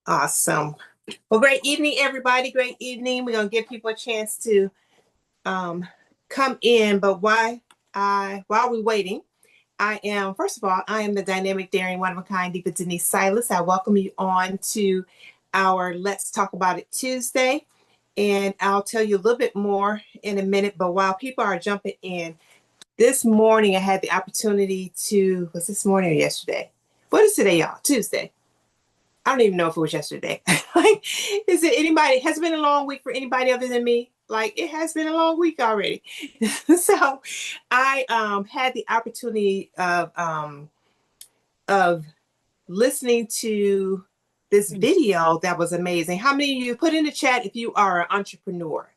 Awesome. Well, great evening, everybody. Great evening. We're gonna give people a chance to um, come in, but while we're waiting, I am first of all, I am the dynamic, daring, one of a kind, Diva Denise Silas. I welcome you on to our Let's Talk About It Tuesday, and I'll tell you a little bit more in a minute. But while people are jumping in, this morning I had the opportunity to was this morning or yesterday? What is today, y'all? Tuesday. I don't even know if it was yesterday. Like, is it anybody? Has it been a long week for anybody other than me? Like, it has been a long week already. So, I had the opportunity of listening to this video that was amazing. How many of you put in the chat if you are an entrepreneur?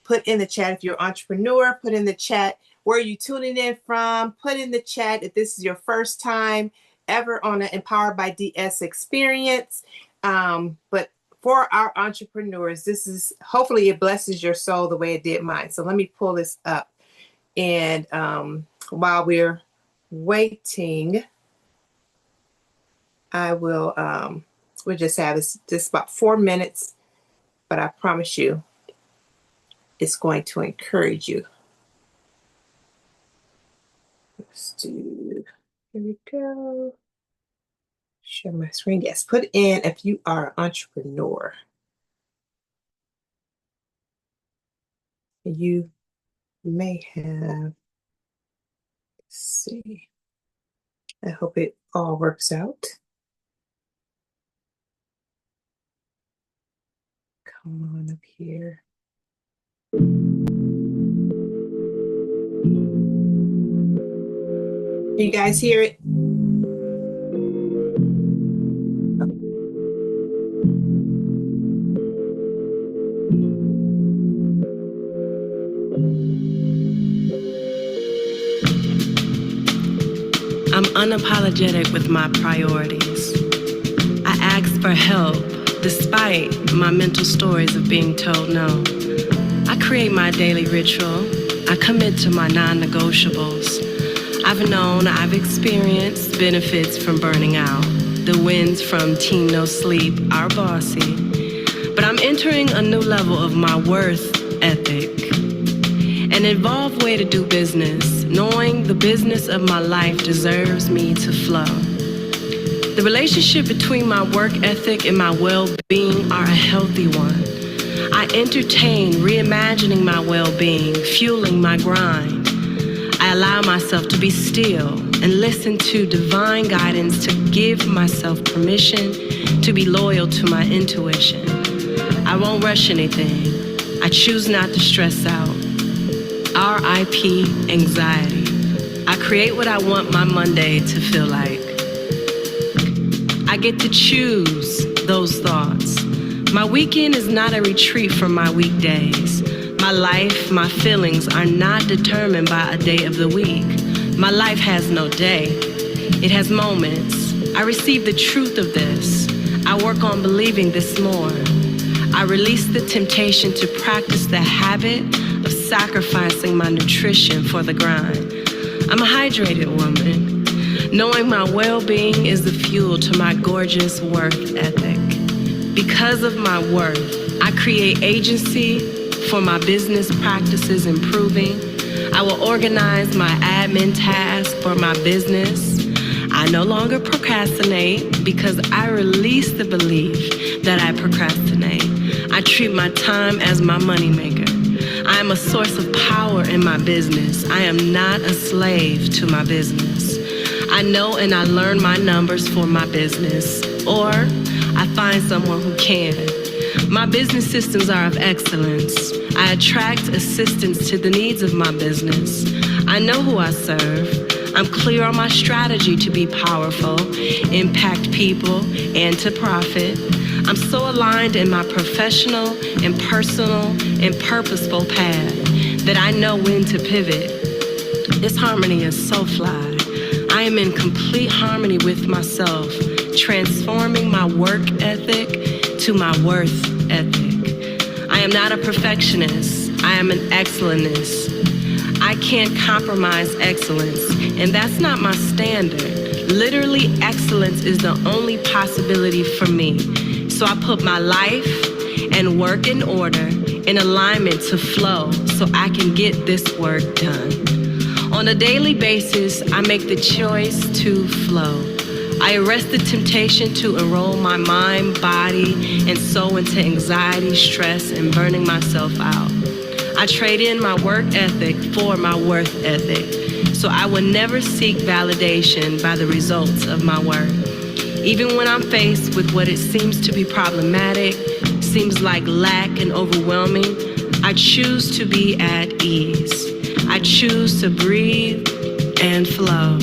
Put in the chat if you're an entrepreneur. Put in the chat where are you tuning in from. Put in the chat if this is your first time ever on an Empowered by DS experience. But for our entrepreneurs, this is hopefully it blesses your soul the way it did mine. So let me pull this up. And while we're waiting, I will we'll just have this just about 4 minutes, but I promise you it's going to encourage you. Let's do, here we go. Share my screen. Yes, put in if you are an entrepreneur. You may have, let's see. I hope it all works out. Come on up here. Can you guys hear it? I'm unapologetic with my priorities. I ask for help despite my mental stories of being told no. I create my daily ritual. I commit to my non-negotiables. I've experienced benefits from burning out. The wins from Team No Sleep are bossy. But I'm entering a new level of my worth ethic. An evolved way to do business, knowing the business of my life deserves me to flow. The relationship between my work ethic and my well-being are a healthy one. I entertain reimagining my well-being, fueling my grind. I allow myself to be still and listen to divine guidance to give myself permission to be loyal to my intuition. I won't rush anything. I choose not to stress out. RIP anxiety. I create what I want my Monday to feel like. I get to choose those thoughts. My weekend is not a retreat from my weekdays. My life, my feelings are not determined by a day of the week. My life has no day. It has moments. I receive the truth of this. I work on believing this more. I release the temptation to practice the habit of sacrificing my nutrition for the grind. I'm a hydrated woman. Knowing my well-being is the fuel to my gorgeous worth ethic. Because of my worth, I create agency for my business practices improving. I will organize my admin tasks for my business. I no longer procrastinate because I release the belief that I procrastinate. I treat my time as my moneymaker. I am a source of power in my business. I am not a slave to my business. I know and I learn my numbers for my business, or I find someone who can. My business systems are of excellence. I attract assistance to the needs of my business. I know who I serve. I'm clear on my strategy to be powerful, impact people, and to profit. I'm so aligned in my professional and personal and purposeful path that I know when to pivot. This harmony is so fly. I am in complete harmony with myself, transforming my work ethic to my worth ethic. I am not a perfectionist. I am an excellentist. I can't compromise excellence, and that's not my standard. Literally, excellence is the only possibility for me. So I put my life and work in order, in alignment to flow, so I can get this work done. On a daily basis, I make the choice to flow. I arrest the temptation to enroll my mind, body, and soul into anxiety, stress, and burning myself out. I trade in my work ethic for my worth ethic, so I will never seek validation by the results of my work. Even when I'm faced with what it seems to be problematic, seems like lack and overwhelming, I choose to be at ease. I choose to breathe and flow,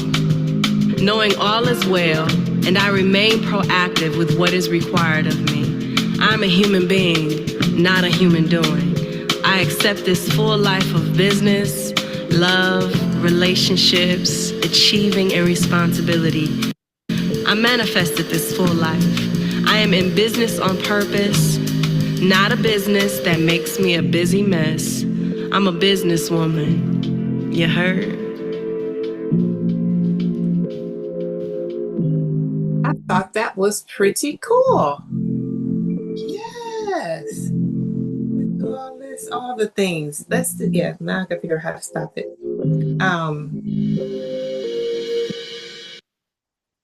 knowing all is well, and I remain proactive with what is required of me. I'm a human being, not a human doing. I accept this full life of business, love, relationships, achieving, and responsibility. I manifested this full life. I am in business on purpose, not a business that makes me a busy mess. I'm a businesswoman. You heard? I thought that was pretty cool. Yes. All this, all the things. Yeah, now I can figure out how to stop it.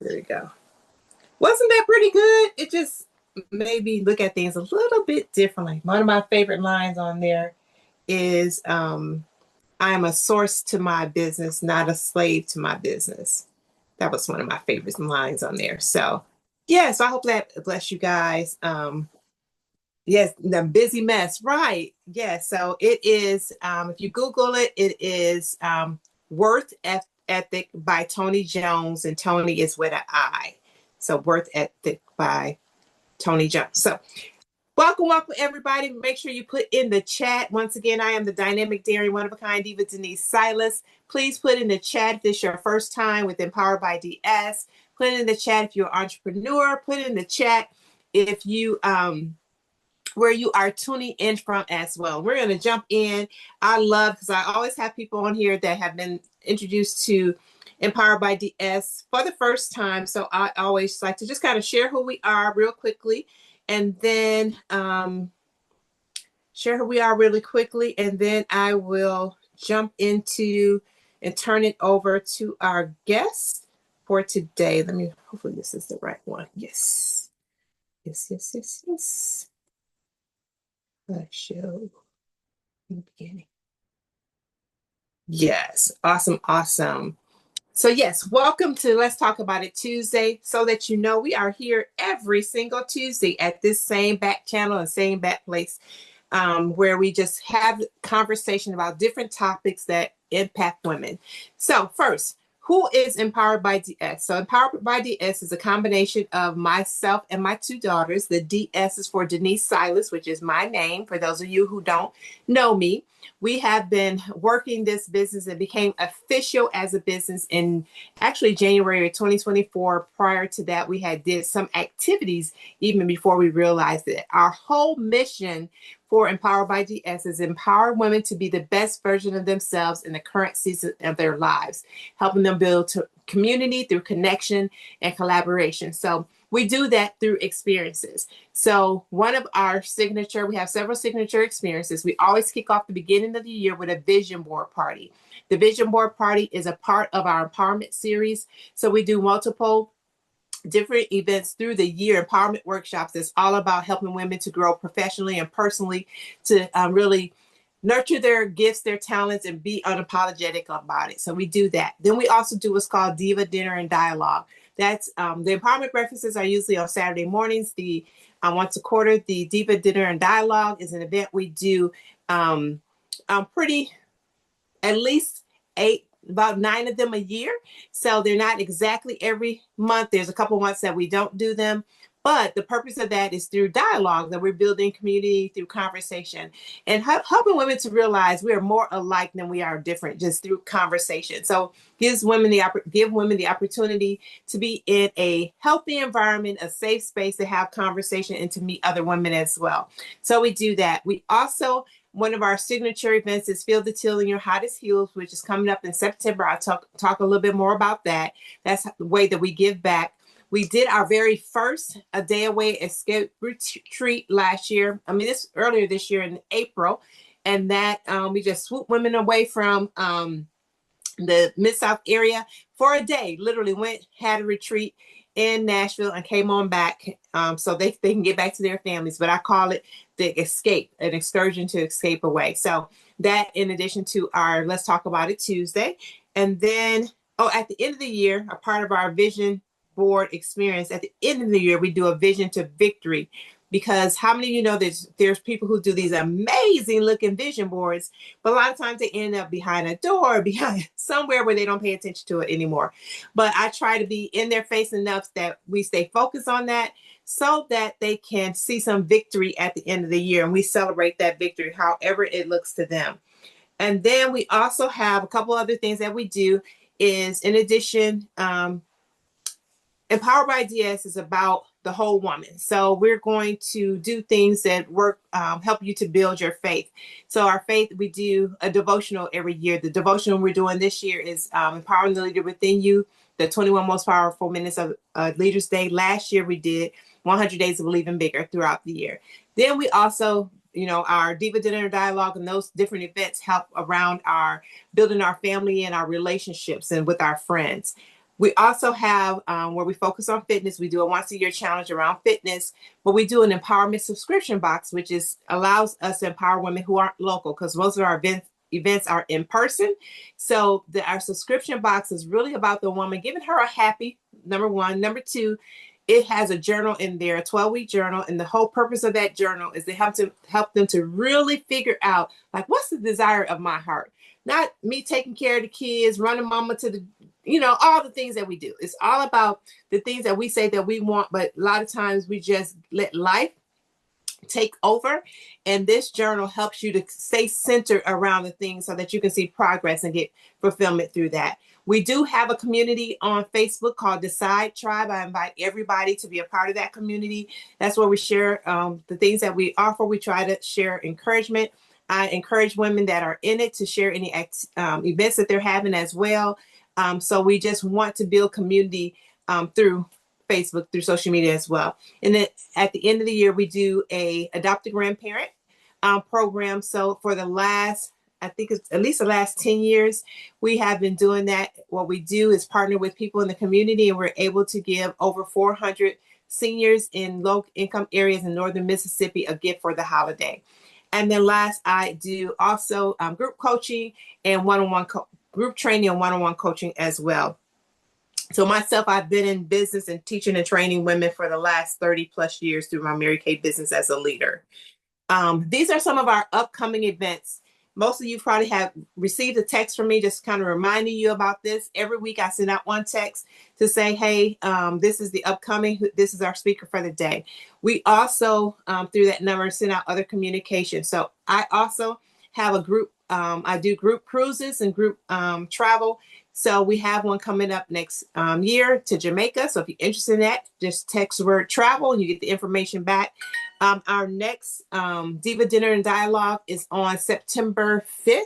There we go. Wasn't that pretty good? It just made me look at things a little bit differently. One of my favorite lines on there is I am a source to my business, not a slave to my business. That was one of my favorite lines on there. So yeah, so I hope that bless you guys. Yes, the busy mess, right? Yes, so it is. If you Google it, it is Worth Ethic by Tony Jones, and Tony is with an I. So Worth Ethic by Tony Jones. So welcome everybody. Make sure you put in the chat. Once again, I am the dynamic, daring, one-of-a-kind diva, Denise Silas. Please put in the chat if this is your first time with Empowered by DS. Put in the chat if you're an entrepreneur. Put in the chat if you where you are tuning in from as well. We're going to jump in. I love, because I always have people on here that have been introduced to Empowered by DS for the first time. So I always like to just kind of share who we are real quickly, and then share who we are really quickly, and then I will jump into and turn it over to our guest for today. Hopefully this is the right one. Yes. Yes. Show in the beginning. Yes, awesome. So yes, welcome to Let's Talk About It Tuesday. So that you know, we are here every single Tuesday at this same back channel and same back place, where we just have conversation about different topics that impact women. So first, who is Empowered by DS? So Empowered by DS is a combination of myself and my two daughters. The DS is for Denise Silas, which is my name. For those of you who don't know me, we have been working this business and became official as a business in actually January of 2024. Prior to that, we had did some activities even before we realized it. Our whole mission for Empowered by DS is empower women to be the best version of themselves in the current season of their lives, helping them build community through connection and collaboration. So we do that through experiences. So one of our signature, we have several signature experiences. We always kick off the beginning of the year with a vision board party. The vision board party is a part of our empowerment series. So we do multiple different events through the year, empowerment workshops. That's all about helping women to grow professionally and personally, to really nurture their gifts, their talents, and be unapologetic about it. So we do that. Then we also do what's called Diva Dinner and Dialogue. That's the empowerment breakfasts are usually on Saturday mornings. The once a quarter, the Diva Dinner and Dialogue is an event we do pretty at least about 9 of them a year. So they're not exactly every month. There's a couple months that we don't do them. But the purpose of that is through dialogue, that we're building community through conversation and helping women to realize we are more alike than we are different, just through conversation. So give women the opportunity to be in a healthy environment, a safe space to have conversation and to meet other women as well. So we do that. We also, one of our signature events is Feel the Teal in Your Hottest Heels, which is coming up in September. I'll talk a little bit more about that. That's the way that we give back. We did our very first A Day Away Escape retreat last year. I mean, earlier this year in April. And that we just swooped women away from the Mid-South area for a day. Literally went, had a retreat in Nashville and came on back so they can get back to their families. But I call it the escape, an excursion to escape away. So that in addition to our Let's Talk About It Tuesday. And then, at the end of the year, a part of our vision board experience, at the end of the year, we do a vision to victory. Because how many of you know there's people who do these amazing looking vision boards, but a lot of times they end up behind a door, behind somewhere where they don't pay attention to it anymore. But I try to be in their face enough that we stay focused on that so that they can see some victory at the end of the year. And we celebrate that victory, however it looks to them. And then we also have a couple other things that we do is in addition, Empowered by DS is about the whole woman. So we're going to do things that help you to build your faith. So our faith, we do a devotional every year. The devotional we're doing this year is Empowering the Leader Within You, the 21 Most Powerful Minutes of Leaders Day. Last year we did 100 Days of Believing Bigger throughout the year. Then we also, our Diva Dinner Dialogue and those different events help around our building our family and our relationships and with our friends. We also have where we focus on fitness. We do a once-a-year challenge around fitness, but we do an empowerment subscription box, which allows us to empower women who aren't local because most of our events are in person. So our subscription box is really about the woman, giving her a happy, number one. Number two, it has a journal in there, a 12-week journal. And the whole purpose of that journal is to help them to really figure out, like, what's the desire of my heart? Not me taking care of the kids, running mama to the, all the things that we do. It's all about the things that we say that we want, but a lot of times we just let life take over. And this journal helps you to stay centered around the things so that you can see progress and get fulfillment through that. We do have a community on Facebook called Decide Tribe. I invite everybody to be a part of that community. That's where we share the things that we offer. We try to share encouragement. I encourage women that are in it to share any events that they're having as well. So we just want to build community through Facebook, through social media as well. And then at the end of the year, we do a Adopt a Grandparent program. So for the last, I think it's at least the last 10 years, we have been doing that. What we do is partner with people in the community, and we're able to give over 400 seniors in low income areas in northern Mississippi a gift for the holiday. And then last, I do also group coaching and one-on-one group training and one-on-one coaching as well. So myself, I've been in business and teaching and training women for the last 30 plus years through my Mary Kay business as a leader. These are some of our upcoming events. Most of you probably have received a text from me just kind of reminding you about this. Every week I send out one text to say, hey, this is the upcoming, this is our speaker for the day. We also, through that number, send out other communication. So I also have a group, I do group cruises and group travel. So we have one coming up next year to Jamaica. So if you're interested in that, just text the word travel and you get the information back. Our next Diva Dinner and Dialogue is on September 5th.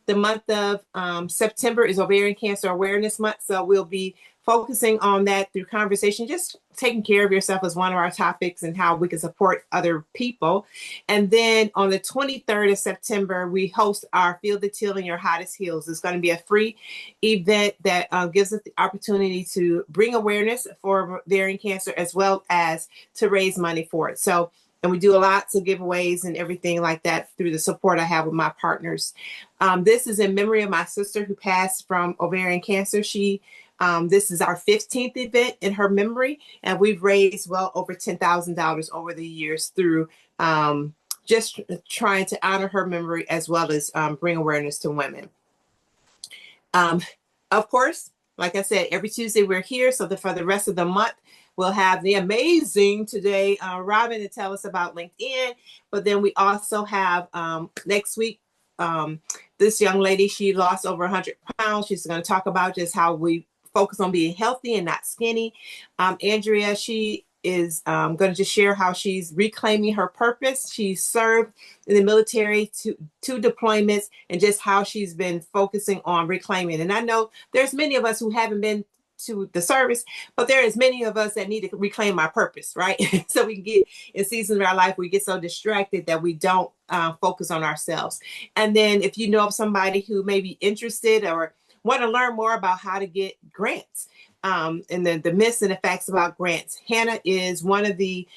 The month of September is Ovarian Cancer Awareness Month. So we'll be focusing on that through conversation, just taking care of yourself as one of our topics and how we can support other people. And then on the 23rd of September, we host our Feel the Teal in Your Hottest Heels. It's going to be a free event that gives us the opportunity to bring awareness for ovarian cancer as well as to raise money for it. So, and we do lots of giveaways and everything like that through the support I have with my partners. This is in memory of my sister who passed from ovarian cancer. This is our 15th event in her memory, and we've raised well over $10,000 over the years through just trying to honor her memory as well as bring awareness to women. Of course, like I said, every Tuesday we're here. So for the rest of the month, we'll have the amazing today, Robin, to tell us about LinkedIn. But then we also have next week, this young lady, she lost over 100 pounds. She's going to talk about just how we focus on being healthy and not skinny. Andrea, she is going to just share how she's reclaiming her purpose. She served in the military, two deployments, and just how she's been focusing on reclaiming. And I know there's many of us who haven't been to the service, but there is many of us that need to reclaim our purpose, right? So we can get in seasons of our life, we get so distracted that we don't focus on ourselves. And then if you know of somebody who may be interested or want to learn more about how to get grants, and the myths and the facts about grants, Hannah is one of the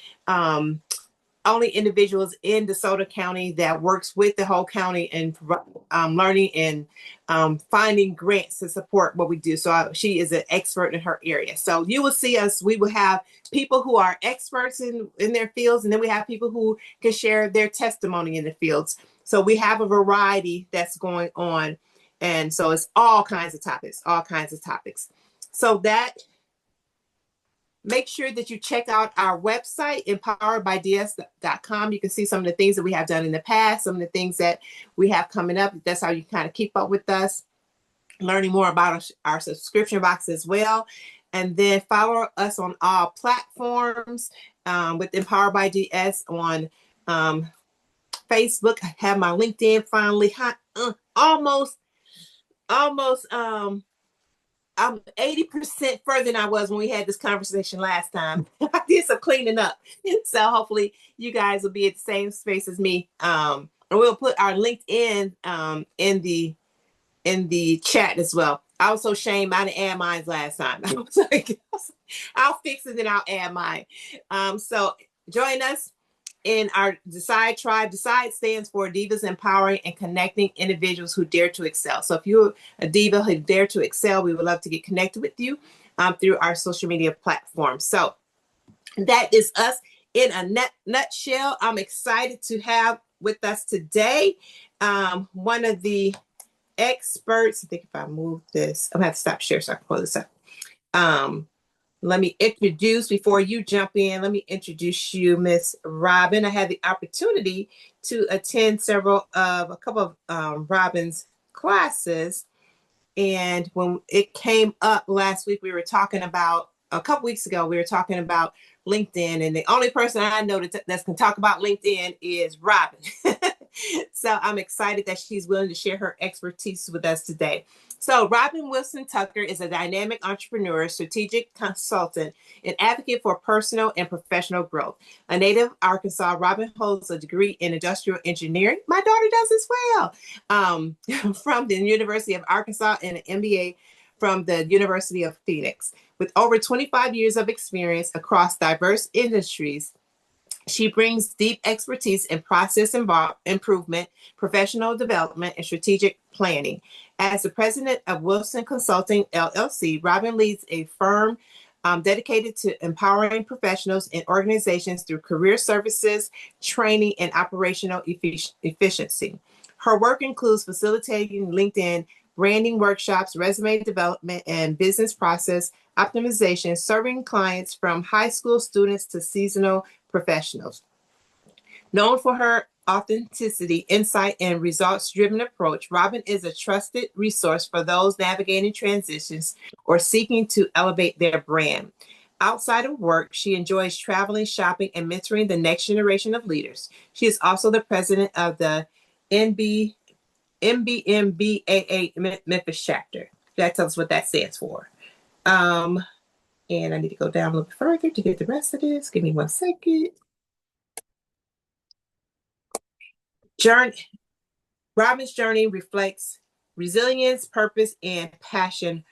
only individuals in DeSoto County that works with the whole county and learning and finding grants to support what we do. So she is an expert in her area. So you will see us, we will have people who are experts in their fields, and then we have people who can share their testimony in the fields. So we have a variety that's going on. And so it's all kinds of topics, all kinds of topics. So that, make sure that you check out our website, empoweredbyds.com. You can see some of the things that we have done in the past, some of the things that we have coming up. That's how you kind of keep up with us, learning more about our subscription box as well. And then follow us on all platforms with Empowered by DS on Facebook. I have my LinkedIn finally. Almost I'm 80% further than I was when we had this conversation last time. I did some cleaning up. So hopefully you guys will be at the same space as me. And we'll put our LinkedIn in the chat as well. I was so ashamed I didn't add mine last time. I was like, I'll fix it and I'll add mine. So join us in our Decide Tribe. Decide stands for Divas Empowering and Connecting Individuals Who Dare to Excel. So if you're a diva who dare to excel, we would love to get connected with you through our social media platforms. So that is us in a nutshell. I'm excited to have with us today one of the experts. I think if I move this, I'm going to have to stop share so I can pull this up. Let me introduce, before you jump in, let me introduce you, Miss Robin. I had the opportunity to attend a couple of Robin's classes. And when it came up last week, a couple weeks ago, we were talking about LinkedIn. And the only person I know that can talk about LinkedIn is Robin. So I'm excited that she's willing to share her expertise with us today. So Robin Wilson Tucker is a dynamic entrepreneur, strategic consultant, and advocate for personal and professional growth. A native Arkansas, Robin holds a degree in industrial engineering. My daughter does as well, from the University of Arkansas, and an MBA from the University of Phoenix. With over 25 years of experience across diverse industries, she brings deep expertise in process improvement, professional development, and strategic planning. As the president of Wilson Consulting, LLC, Robin leads a firm dedicated to empowering professionals and organizations through career services, training, and operational efficiency. Her work includes facilitating LinkedIn branding workshops, resume development, and business process optimization, serving clients from high school students to seasonal professionals. Known for her authenticity, insight, and results-driven approach, Robin is a trusted resource for those navigating transitions or seeking to elevate their brand. Outside of work, she enjoys traveling, shopping, and mentoring the next generation of leaders. She is also the president of the MBMBAA Memphis chapter. That tells us what that stands for. And I need to go down a little bit further to get the rest of this. Give me 1 second. Robin's journey reflects resilience, purpose, and passion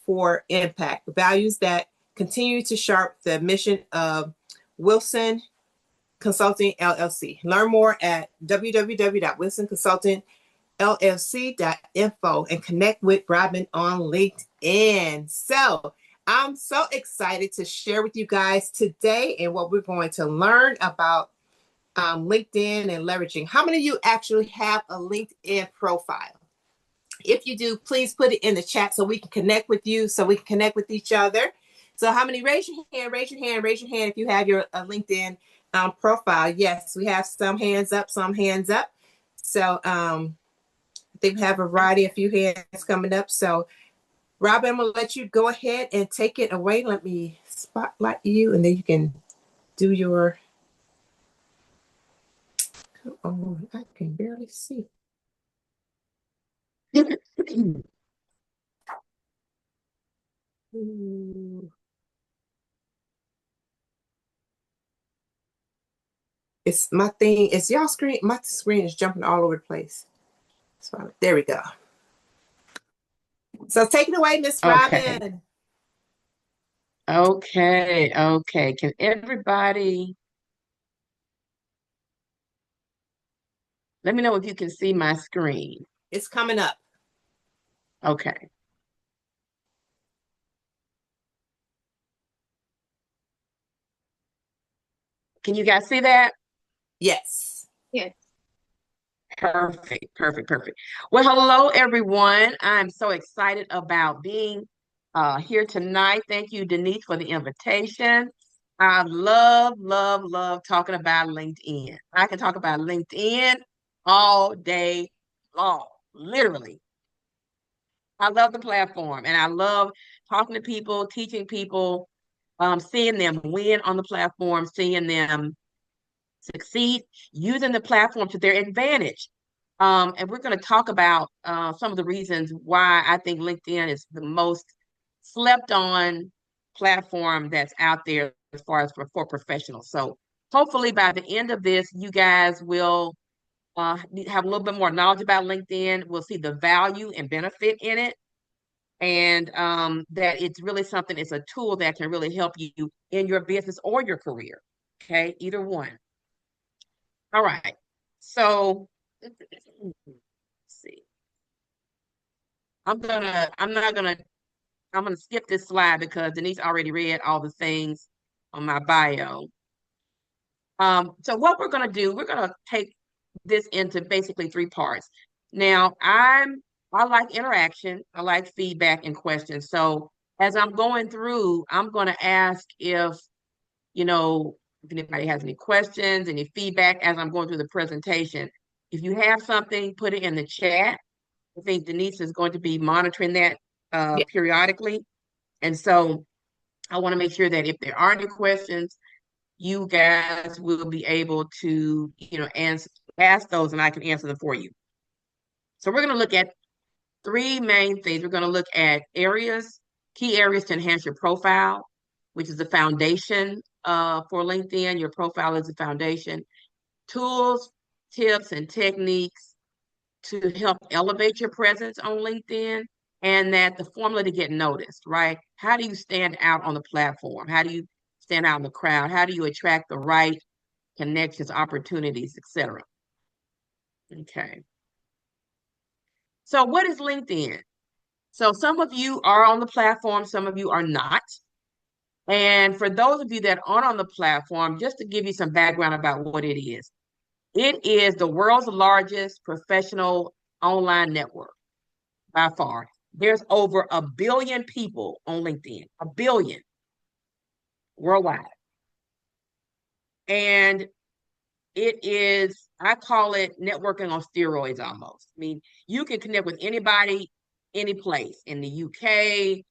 for impact, values that continue to shape the mission of Wilson Consulting LLC. Learn more at www.wilsonconsultingllc.info and connect with Robin on LinkedIn. So I'm so excited to share with you guys today and what we're going to learn about LinkedIn and leveraging. How many of you actually have a LinkedIn profile? If you do, please put it in the chat so we can connect with you, so we can connect with each other. So how many? Raise your hand, raise your hand, raise your hand if you have your LinkedIn profile. Yes, we have some hands up, some hands up. So I think we have a variety, a few hands coming up. So Robin, I'm going to let you go ahead and take it away. Let me spotlight you, and then you can do your... Oh, I can barely see. Ooh. It's my thing. It's y'all screen. My screen is jumping all over the place. So there we go. So take it away, Miss Okay. Robin. Okay. Okay. Can everybody let me know if you can see my screen? It's coming up. Okay. Can you guys see that? Yes. Yes. Perfect, perfect, perfect. Well, hello, everyone. I'm so excited about being here tonight. Thank you, Denise, for the invitation. I love, love, love talking about LinkedIn. I can talk about LinkedIn all day long, literally. I love the platform and I love talking to people, teaching people, seeing them win on the platform, seeing them succeed, using the platform to their advantage. And we're going to talk about some of the reasons why I think LinkedIn is the most slept on platform that's out there as far as for professionals. So hopefully by the end of this, you guys will have a little bit more knowledge about LinkedIn. We'll see the value and benefit in it. And that it's really something, it's a tool that can really help you in your business or your career. Okay, either one. All right. So let's see. I'm gonna skip this slide because Denise already read all the things on my bio. So what we're gonna do, we're gonna take this into basically three parts. Now, I like interaction, I like feedback and questions. So as I'm going through, I'm gonna ask you know, if anybody has any questions, any feedback as I'm going through the presentation. If you have something, put it in the chat. I think Denise is going to be monitoring that Yeah. periodically. And so I want to make sure that if there are any questions, you guys will be able to, ask those and I can answer them for you. So we're going to look at three main things. We're going to look at key areas to enhance your profile, which is the foundation for LinkedIn. Your profile is the foundation. Tools, tips, and techniques to help elevate your presence on LinkedIn, and that the formula to get noticed, right? How do you stand out on the platform? How do you stand out in the crowd? How do you attract the right connections, opportunities, etc.? Okay. So what is LinkedIn? So some of you are on the platform, some of you are not. And for those of you that aren't on the platform, just to give you some background about what it is the world's largest professional online network by far. There's over 1 billion people on LinkedIn, 1 billion worldwide. And it is, I call it networking on steroids almost. I mean, you can connect with anybody, any place in the UK,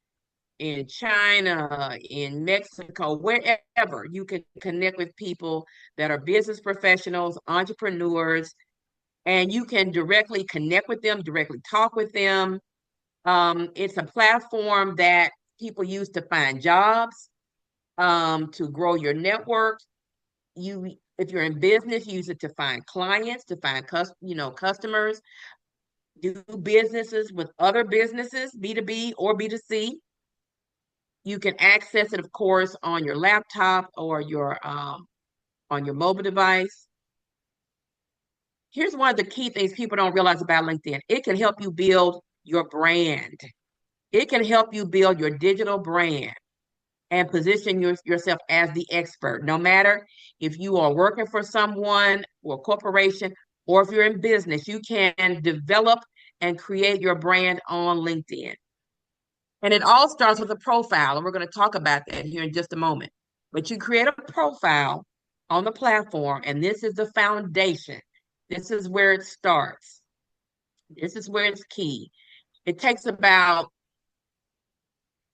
in China, in Mexico, wherever. You can connect with people that are business professionals, entrepreneurs, and you can directly connect with them, directly talk with them. It's a platform that people use to find jobs, to grow your network. If you're in business, use it to find clients, to find customers, do businesses with other businesses, B2B or B2C. You can access it, of course, on your laptop or on your mobile device. Here's one of the key things people don't realize about LinkedIn. It can help you build your brand. It can help you build your digital brand and position yourself as the expert. No matter if you are working for someone or a corporation, or if you're in business, you can develop and create your brand on LinkedIn. And it all starts with a profile, and we're going to talk about that here in just a moment. But you create a profile on the platform, and this is the foundation. This is where it starts. This is where it's key. It takes about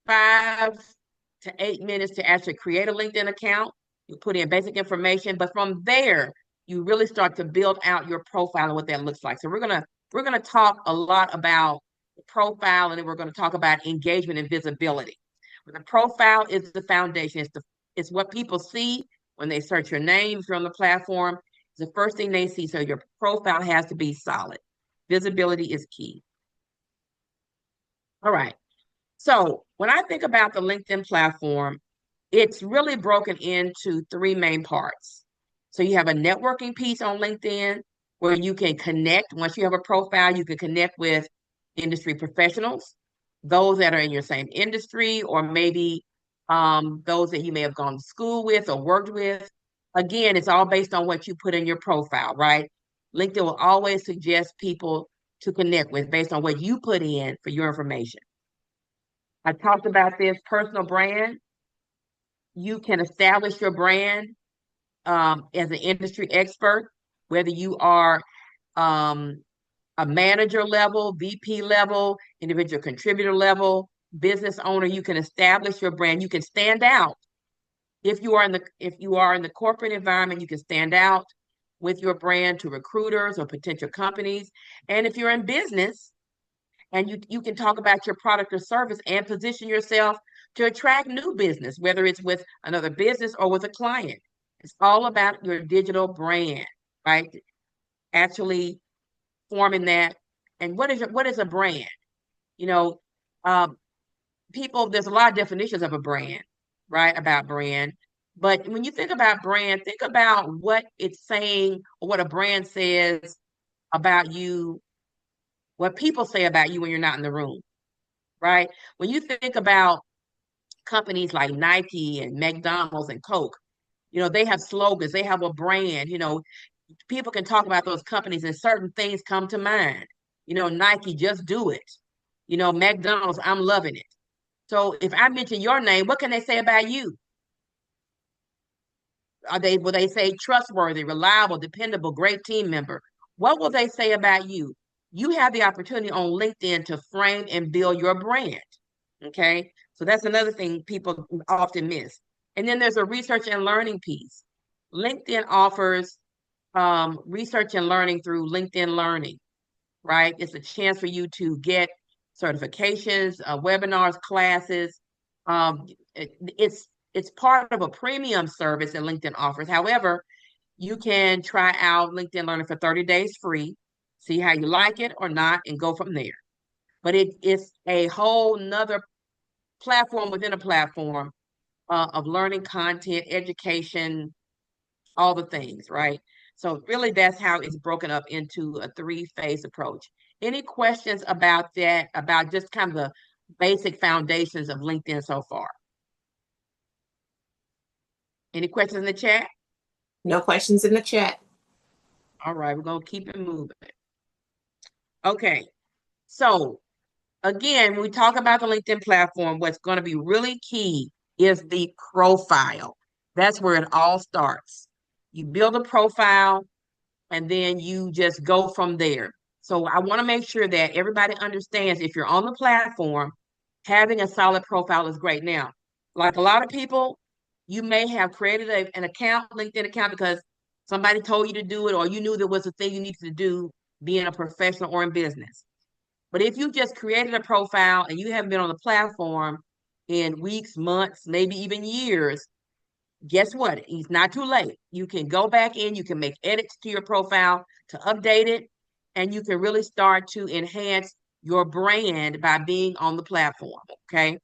5 to 8 minutes to actually create a LinkedIn account. You put in basic information, but from there, you really start to build out your profile and what that looks like. So we're gonna talk a lot about the profile, and then we're going to talk about engagement and visibility. The profile is the foundation. It's what people see when they search your name. If you're on the platform, it's the first thing they see. So your profile has to be solid. Visibility is key. All right. So when I think about the LinkedIn platform, it's really broken into three main parts. So you have a networking piece on LinkedIn where you can connect. Once you have a profile, you can connect with industry professionals, those that are in your same industry, or maybe those that you may have gone to school with or worked with. Again, it's all based on what you put in your profile, right? LinkedIn will always suggest people to connect with based on what you put in for your information. I talked about this personal brand. You can establish your brand as an industry expert, whether you are a manager level, VP level, individual contributor level, business owner. You can establish your brand. You can stand out. If you are in the corporate environment, you can stand out with your brand to recruiters or potential companies. And if you're in business, and you can talk about your product or service and position yourself to attract new business, whether it's with another business or with a client. It's all about your digital brand, right? Actually forming that. And what is a brand? You know, there's a lot of definitions of a brand, right? About brand. But when you think about brand, think about what it's saying or what a brand says about you, what people say about you when you're not in the room, right? When you think about companies like Nike and McDonald's and Coke, they have slogans, they have a brand, people can talk about those companies and certain things come to mind. Nike, just do it. McDonald's, I'm loving it. So if I mention your name, what can they say about you? Will they say trustworthy, reliable, dependable, great team member? What will they say about you? You have the opportunity on LinkedIn to frame and build your brand. Okay. So that's another thing people often miss. And then there's a research and learning piece. LinkedIn offers research and learning through LinkedIn Learning, right? It's a chance for you to get certifications, webinars, classes. It's part of a premium service that LinkedIn offers. However, you can try out LinkedIn Learning for 30 days free, see how you like it or not, and go from there. But it's a whole nother platform within a platform of learning content, education, all the things, right? So really that's how it's broken up into a 3-phase approach. Any questions about that, about just kind of the basic foundations of LinkedIn so far? Any questions in the chat? No questions in the chat. All right, we're going to keep it moving. Okay, so again, when we talk about the LinkedIn platform, what's going to be really key is the profile. That's where it all starts. You build a profile and then you just go from there. So I want to make sure that everybody understands if you're on the platform, having a solid profile is great. Now, like a lot of people, you may have created an account, LinkedIn account, because somebody told you to do it or you knew there was a thing you needed to do being a professional or in business. But if you just created a profile and you haven't been on the platform in weeks, months, maybe even years, guess what? It's not too late. You can go back in, you can make edits to your profile to update it, and you can really start to enhance your brand by being on the platform, okay?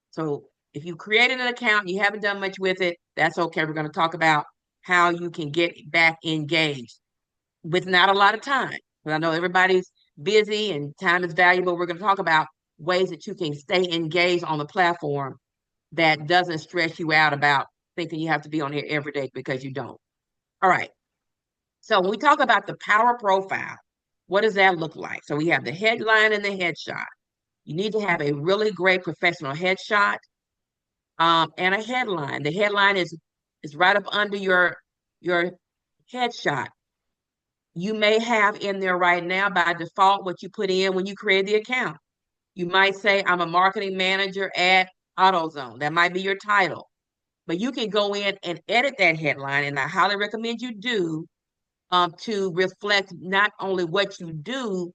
So if you created an account and you haven't done much with it, that's okay. We're going to talk about how you can get back engaged with not a lot of time. But I know everybody's busy and time is valuable. We're going to talk about ways that you can stay engaged on the platform that doesn't stress you out about thinking you have to be on here every day, because you don't. All right. So when we talk about the power profile, what does that look like? So we have the headline and the headshot. You need to have a really great professional headshot and a headline. The headline is right up under your headshot. You may have in there right now by default what you put in when you create the account. You might say, I'm a marketing manager at AutoZone. That might be your title. But you can go in and edit that headline, and I highly recommend you do, to reflect not only what you do,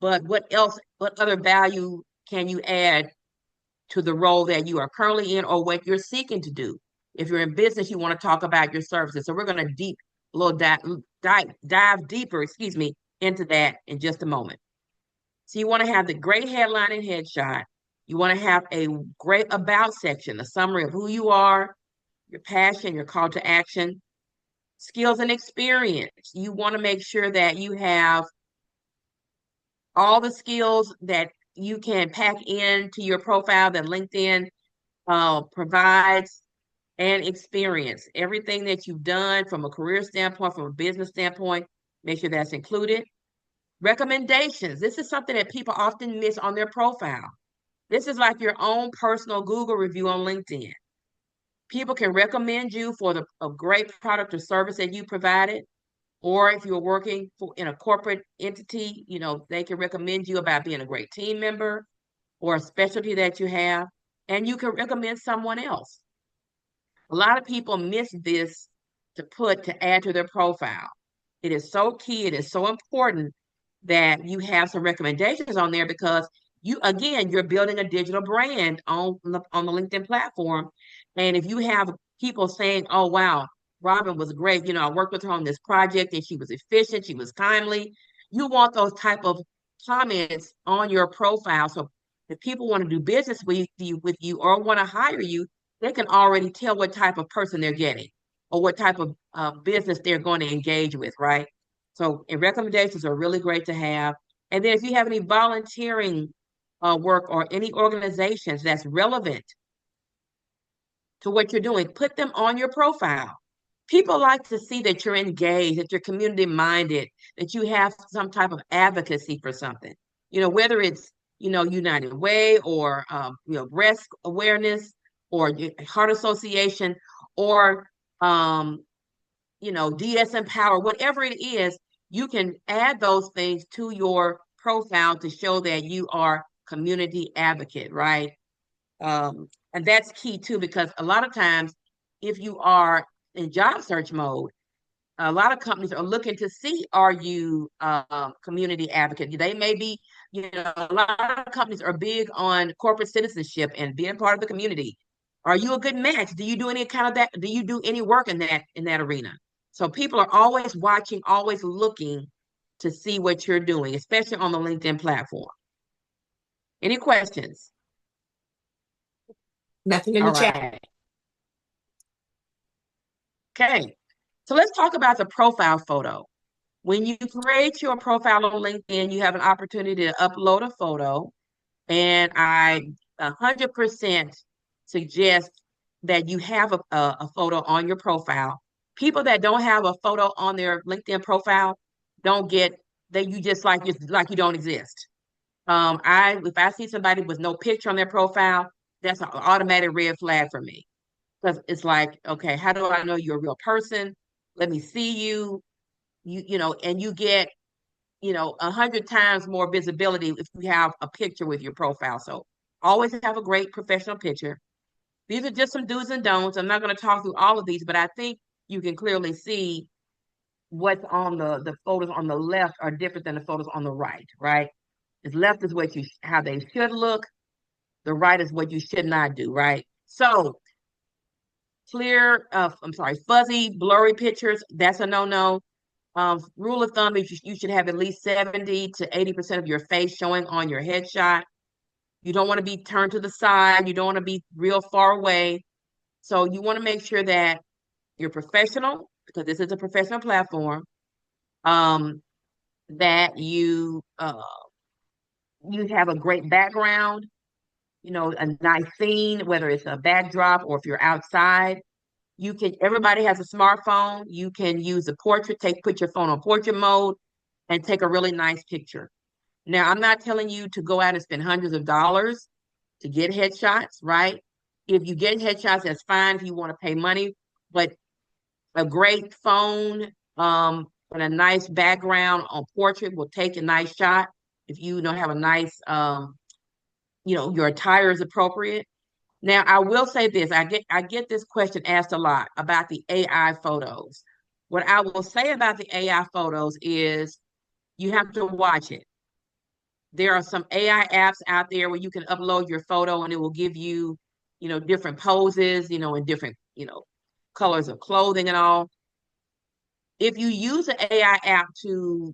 but what other value can you add to the role that you are currently in or what you're seeking to do. If you're in business, you want to talk about your services. So we're going to dive deeper, into that in just a moment. So you want to have the great headline and headshot. You want to have a great about section, a summary of who you are, your passion, your call to action, skills and experience. You want to make sure that you have all the skills that you can pack into your profile that LinkedIn provides, and experience. Everything that you've done from a career standpoint, from a business standpoint, make sure that's included. Recommendations. This is something that people often miss on their profile. This is like your own personal Google review on LinkedIn. People can recommend you for a great product or service that you provided. Or if you're working in a corporate entity, they can recommend you about being a great team member or a specialty that you have, and you can recommend someone else. A lot of people miss this to add to their profile. It is so key. It is so important that you have some recommendations on there because you're building a digital brand on the LinkedIn platform. And if you have people saying, oh, wow, Robin was great. I worked with her on this project and she was efficient. She was timely. You want those type of comments on your profile. So if people want to do business with you or want to hire you, they can already tell what type of person they're getting or what type of business they're going to engage with, right? So recommendations are really great to have. And then if you have any volunteering work or any organizations that's relevant to what you're doing, put them on your profile. People like to see that you're engaged, that you're community minded, that you have some type of advocacy for something, whether it's, United Way or, breast awareness or Heart Association or, DS Empower, whatever it is, you can add those things to your profile to show that you are community advocate, right? And that's key too, because a lot of times if you are in job search mode, a lot of companies are looking to see, are you community advocate? They may be, a lot of companies are big on corporate citizenship and being part of the community. Are you a good match? Do you do any kind of that? Do you do any work in that arena? So people are always watching, always looking to see what you're doing, especially on the LinkedIn platform. Any questions? Nothing in the chat. Right. Okay. So let's talk about the profile photo. When you create your profile on LinkedIn, you have an opportunity to upload a photo. And I 100% suggest that you have a photo on your profile. People that don't have a photo on their LinkedIn profile you just like you don't exist. If I see somebody with no picture on their profile, that's an automatic red flag for me. Because it's like, okay, how do I know you're a real person? Let me see you. And you get 100 times more visibility if you have a picture with your profile. So always have a great professional picture. These are just some do's and don'ts. I'm not going to talk through all of these, but I think you can clearly see what's on the photos on the left are different than the photos on the right, right? The left is how they should look. The right is what you should not do, right? So fuzzy, blurry pictures, that's a no-no. Rule of thumb is you should have at least 70 to 80% of your face showing on your headshot. You don't want to be turned to the side. You don't want to be real far away. So you want to make sure that you're professional, because this is a professional platform, that you have a great background, a nice scene, whether it's a backdrop or if you're outside. Everybody has a smartphone. You can use a portrait, put your phone on portrait mode and take a really nice picture. Now, I'm not telling you to go out and spend hundreds of dollars to get headshots, right? If you get headshots, that's fine if you want to pay money, but a great phone and a nice background on portrait will take a nice shot. If you don't have a nice, your attire is appropriate. Now, I will say this. I get this question asked a lot about the AI photos. What I will say about the AI photos is you have to watch it. There are some AI apps out there where you can upload your photo and it will give you, different poses, and different, colors of clothing and all. If you use an AI app to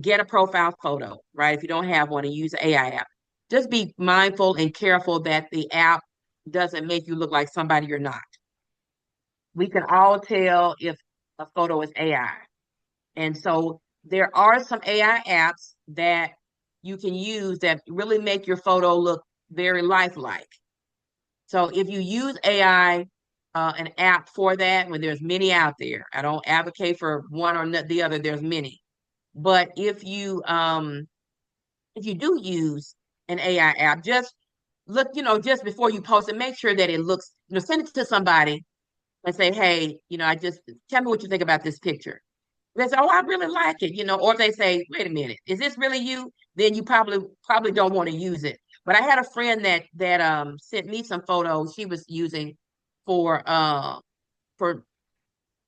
get a profile photo, right? If you don't have one and use an AI app, just be mindful and careful that the app doesn't make you look like somebody you're not. We can all tell if a photo is AI. And so there are some AI apps that you can use that really make your photo look very lifelike. So if you use AI, an app for that, when there's many out there, I don't advocate for one or the other, there's many. But if you do use an AI app, just look, just before you post it, make sure that it looks, send it to somebody and say, hey, I just tell me what you think about this picture. They say, oh, I really like it, or if they say, wait a minute, is this really you? Then you probably don't want to use it. But I had a friend that sent me some photos she was using for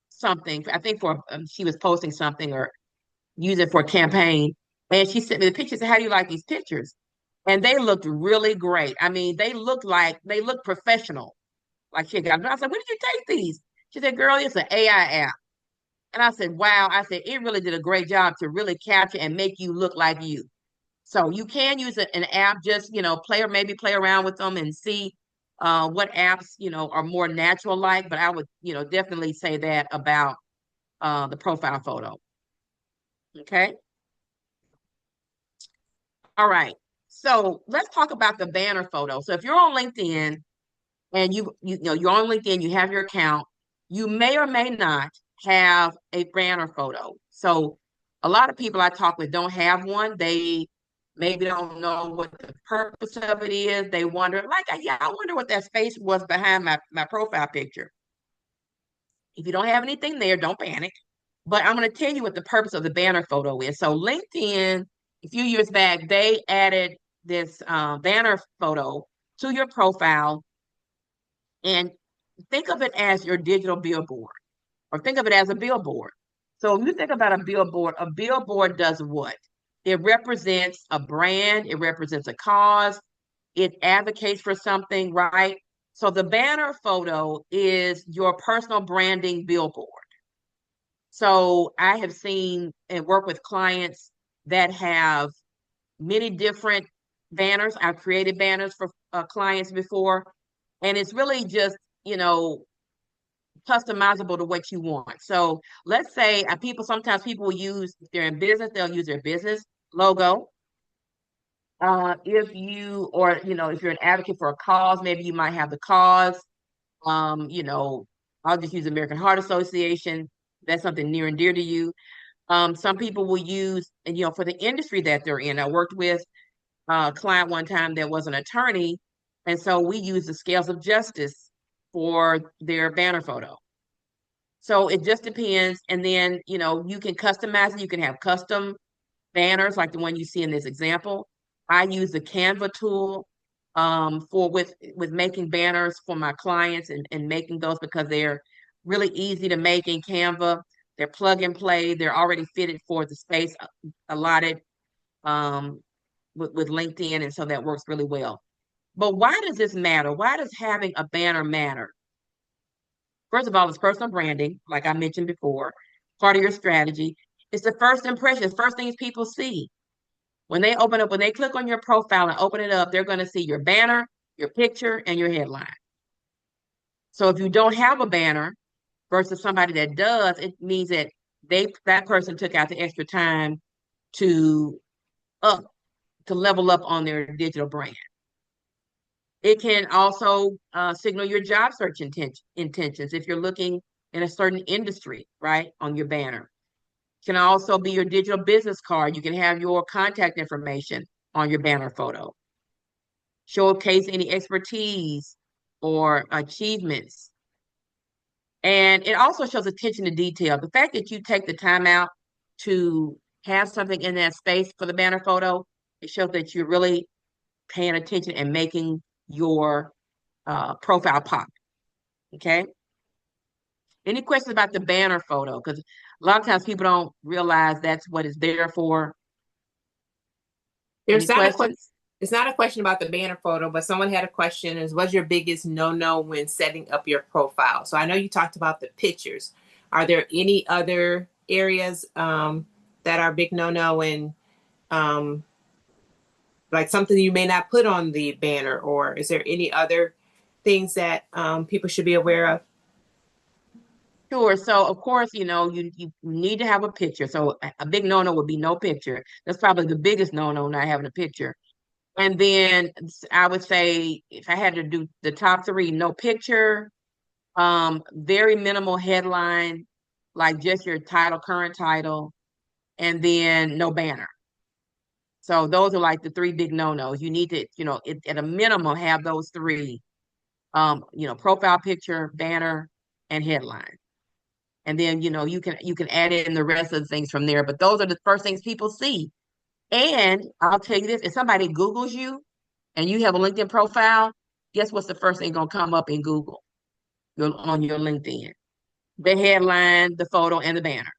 something. I think for she was posting something or using for a campaign. And she sent me the pictures. How do you like these pictures? And they looked really great. I mean, they looked professional. Like she got, I said, when did you take these? She said, girl, it's an AI app. And I said, wow. I said, it really did a great job to really capture and make you look like you. So you can use an app, just, maybe play around with them and see what apps, are more natural like. But I would, definitely say that about the profile photo. Okay. All right. So let's talk about the banner photo. So if you're on LinkedIn and you're on LinkedIn, you have your account, you may or may not have a banner photo. So a lot of people I talk with don't have one. They maybe don't know what the purpose of it is. They wonder, yeah, I wonder what that space was behind my profile picture. If you don't have anything there, don't panic. But I'm going to tell you what the purpose of the banner photo is. So LinkedIn, a few years back, they added this banner photo to your profile, and think of it as your digital billboard, or think of it as a billboard. So when you think about a billboard does what? It represents a brand, it represents a cause, it advocates for something, right? So the banner photo is your personal branding billboard. So I have seen and work with clients that have many different banners. I've created banners for clients before, and it's really just, customizable to what you want. So let's say sometimes people will use, if they're in business, they'll use their business logo. If you're an advocate for a cause, maybe you might have the cause. I'll just use American Heart Association. That's something near and dear to you. Some people will use, for the industry that they're in. I worked with a client one time that was an attorney, and so we used the scales of justice for their banner photo. So it just depends. And then, you can customize it. You can have custom banners like the one you see in this example. I use the Canva tool with making banners for my clients and making those because they're really easy to make in Canva. They're plug and play. They're already fitted for the space allotted with LinkedIn. And so that works really well. But why does this matter? Why does having a banner matter? First of all, it's personal branding, like I mentioned before, part of your strategy. It's the first impression, first things people see. When they click on your profile and open it up, they're going to see your banner, your picture, and your headline. So if you don't have a banner versus somebody that does, it means that that person took out the extra time to level up on their digital brand. It can also signal your job search intentions if you're looking in a certain industry, right, on your banner. It can also be your digital business card. You can have your contact information on your banner photo. Showcase any expertise or achievements. And it also shows attention to detail. The fact that you take the time out to have something in that space for the banner photo, it shows that you're really paying attention and making your profile pop. Okay. Any questions about the banner photo? Because a lot of times people don't realize that's what it's there for. There's Any not a question. questions? It's not a question about the banner photo, but someone had a question is what's your biggest no-no when setting up your profile? So I know you talked about the pictures. Are there any other areas that are big no-no and um, like something you may not put on the banner, or is there any other things that people should be aware of? Sure. So of course, you need to have a picture. So a big no-no would be no picture. That's probably the biggest no-no, not having a picture. And then I would say if I had to do the top three, no picture, very minimal headline, like just your title, current title, and then no banner. So those are like the three big no-nos. You need to, at a minimum, have those three, profile picture, banner, and headline. And then, you can add in the rest of the things from there. But those are the first things people see. And I'll tell you this, if somebody Googles you and you have a LinkedIn profile, guess what's the first thing gonna come up in Google on your LinkedIn? The headline, the photo, and the banner.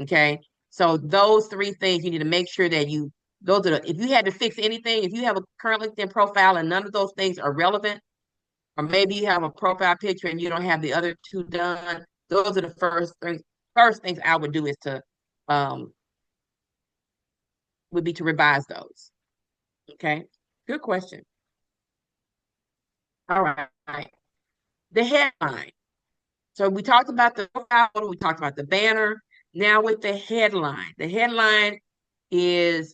Okay. So those three things you need to make sure that if you had to fix anything, if you have a current LinkedIn profile and none of those things are relevant, or maybe you have a profile picture and you don't have the other two done, those are the first things I would do is would be to revise those. Okay. Good question. All right. The headline. So we talked about the profile, we talked about the banner. Now with the headline. The headline is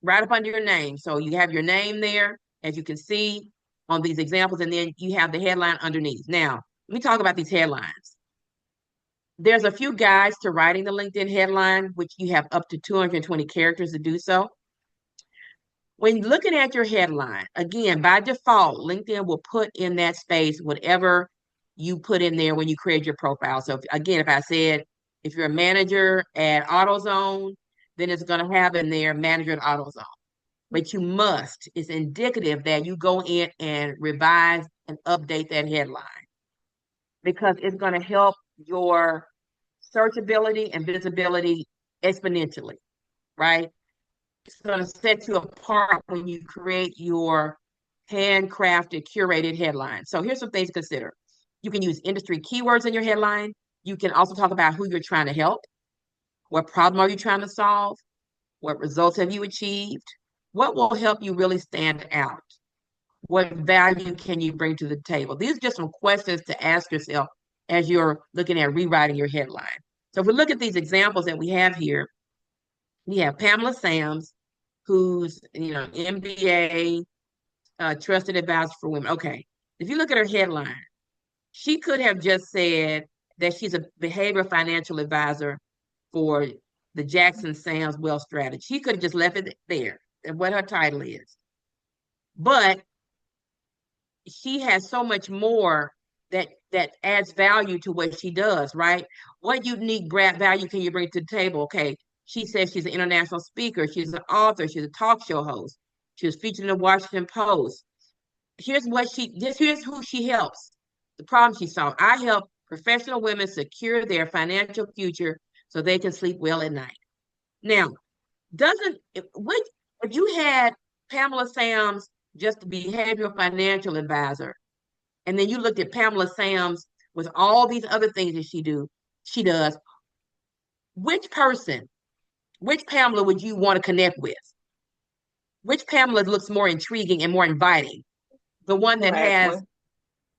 right up under your name. So you have your name there, as you can see on these examples, and then you have the headline underneath. Now, let me talk about these headlines. There's a few guides to writing the LinkedIn headline, which you have up to 220 characters to do so. When looking at your headline, again, by default, LinkedIn will put in that space whatever you put in there when you create your profile. So if I said, if you're a manager at AutoZone, then it's going to have in there manager at AutoZone. But it's indicative that you go in and revise and update that headline because it's going to help your searchability and visibility exponentially, right? It's going to set you apart when you create your handcrafted, curated headline. So here's some things to consider. You can use industry keywords in your headline. You can also talk about who you're trying to help. What problem are you trying to solve? What results have you achieved? What will help you really stand out? What value can you bring to the table? These are just some questions to ask yourself as you're looking at rewriting your headline. So if we look at these examples that we have here, we have Pamela Sams, who's, MBA, trusted advisor for women. Okay, if you look at her headline, she could have just said that she's a behavioral financial advisor for the Jackson Sams Wealth Strategy. She could have just left it there and what her title is. But she has so much more that adds value to what she does, right? What unique value can you bring to the table? Okay, she says she's an international speaker, she's an author, she's a talk show host, she was featured in the Washington Post. Here's who she helps. The problem she solved. I help professional women secure their financial future so they can sleep well at night. Now, if you had Pamela Sams, just a behavioral financial advisor, and then you looked at Pamela Sams with all these other things that she does, which Pamela would you want to connect with? Which Pamela looks more intriguing and more inviting? The one that has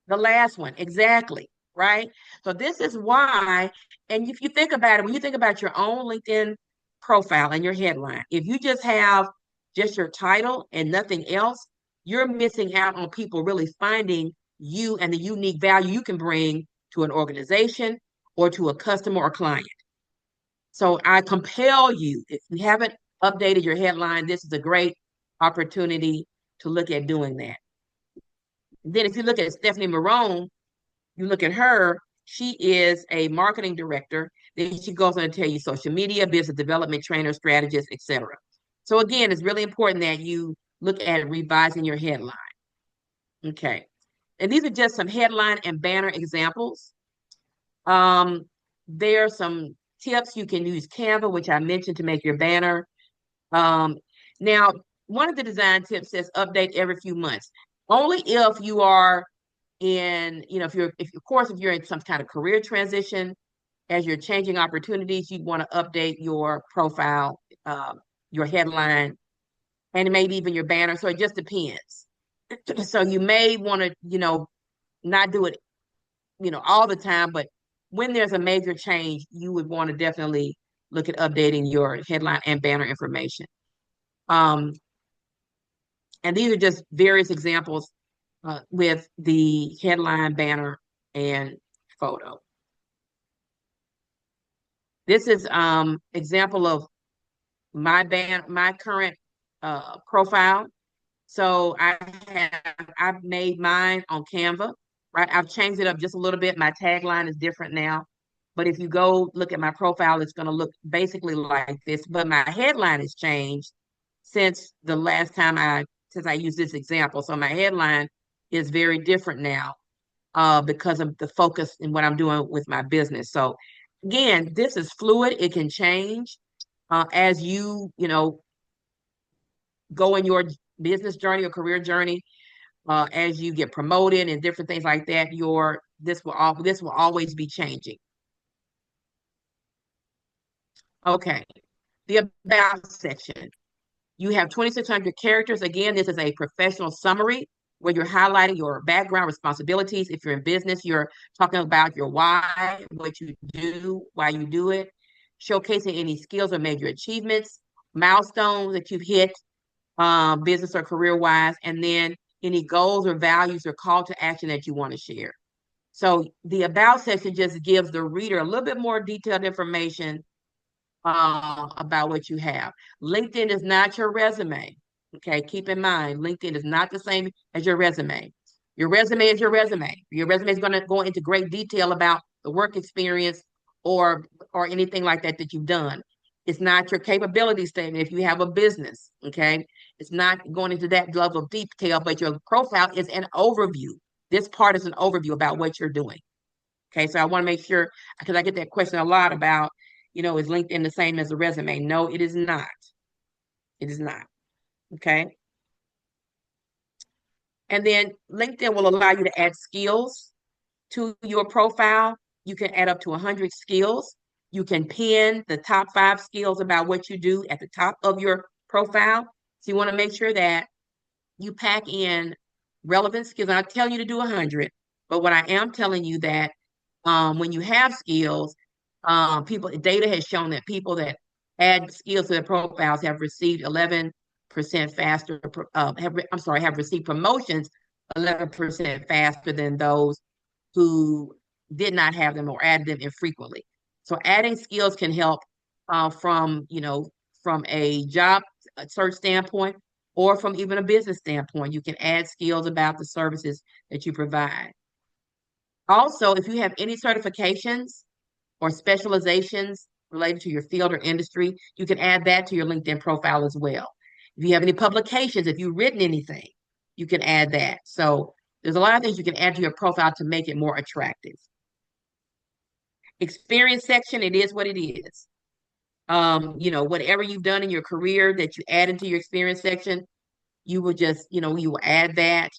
the last one, exactly, right? So this is why, and if you think about it, when you think about your own LinkedIn profile and your headline, if you just have just your title and nothing else, you're missing out on people really finding you and the unique value you can bring to an organization or to a customer or client. So I compel you, if you haven't updated your headline, this is a great opportunity to look at doing that. Then if you look at Stephanie Marone, you look at her, she is a marketing director. Then she goes on to tell you social media, business development trainer, strategist, etc. So again, it's really important that you look at revising your headline. Okay. And these are just some headline and banner examples. There are some tips. You can use Canva, which I mentioned, to make your banner. Now, one of the design tips says update every few months. Only if you are in, if you're in some kind of career transition, as you're changing opportunities, you'd want to update your profile, your headline, and maybe even your banner. So it just depends. So you may want to, not do it, all the time, but when there's a major change, you would want to definitely look at updating your headline and banner information. And these are just various examples with the headline, banner, and photo. This is example of my current profile. So I've made mine on Canva, right? I've changed it up just a little bit. My tagline is different now. But if you go look at my profile, it's going to look basically like this. But my headline has changed since the last time I used this example. So my headline is very different now because of the focus in what I'm doing with my business. So again, this is fluid. It can change as you go in your business journey or career journey, as you get promoted and different things like that. This will always be changing. Okay, the about section. You have 2,600 characters. Again, this is a professional summary where you're highlighting your background, responsibilities. If you're in business, you're talking about your why, what you do, why you do it, showcasing any skills or major achievements, milestones that you've hit, business or career-wise, and then any goals or values or call to action that you want to share. So the about section just gives the reader a little bit more detailed information about what you have. LinkedIn is not your resume. Okay, keep in mind, LinkedIn is not the same as your resume. Your resume is your resume. Your resume is going to go into great detail about the work experience or anything like that you've done. It's not your capability statement if you have a business. Okay, it's not going into that level of detail, but your profile is an overview. This part is an overview about what you're doing. Okay, so I want to make sure, because I get that question a lot about, is LinkedIn the same as a resume? No, it is not. It is not. Okay. And then LinkedIn will allow you to add skills to your profile. You can add up to 100 skills. You can pin the top 5 skills about what you do at the top of your profile. So you want to make sure that you pack in relevant skills. I'm not telling you to do 100, but what I am telling you that when you have skills, data has shown that people that add skills to their profiles have received 11% faster, have received promotions 11% faster than those who did not have them or added them infrequently. So adding skills can help from a job search standpoint or from even a business standpoint. You can add skills about the services that you provide. Also, if you have any certifications or specializations related to your field or industry, you can add that to your LinkedIn profile as well. If you have any publications, if you've written anything, you can add that. So there's a lot of things you can add to your profile to make it more attractive. Experience section, it is what it is. Whatever you've done in your career that you add into your experience section, you will just, you will add that.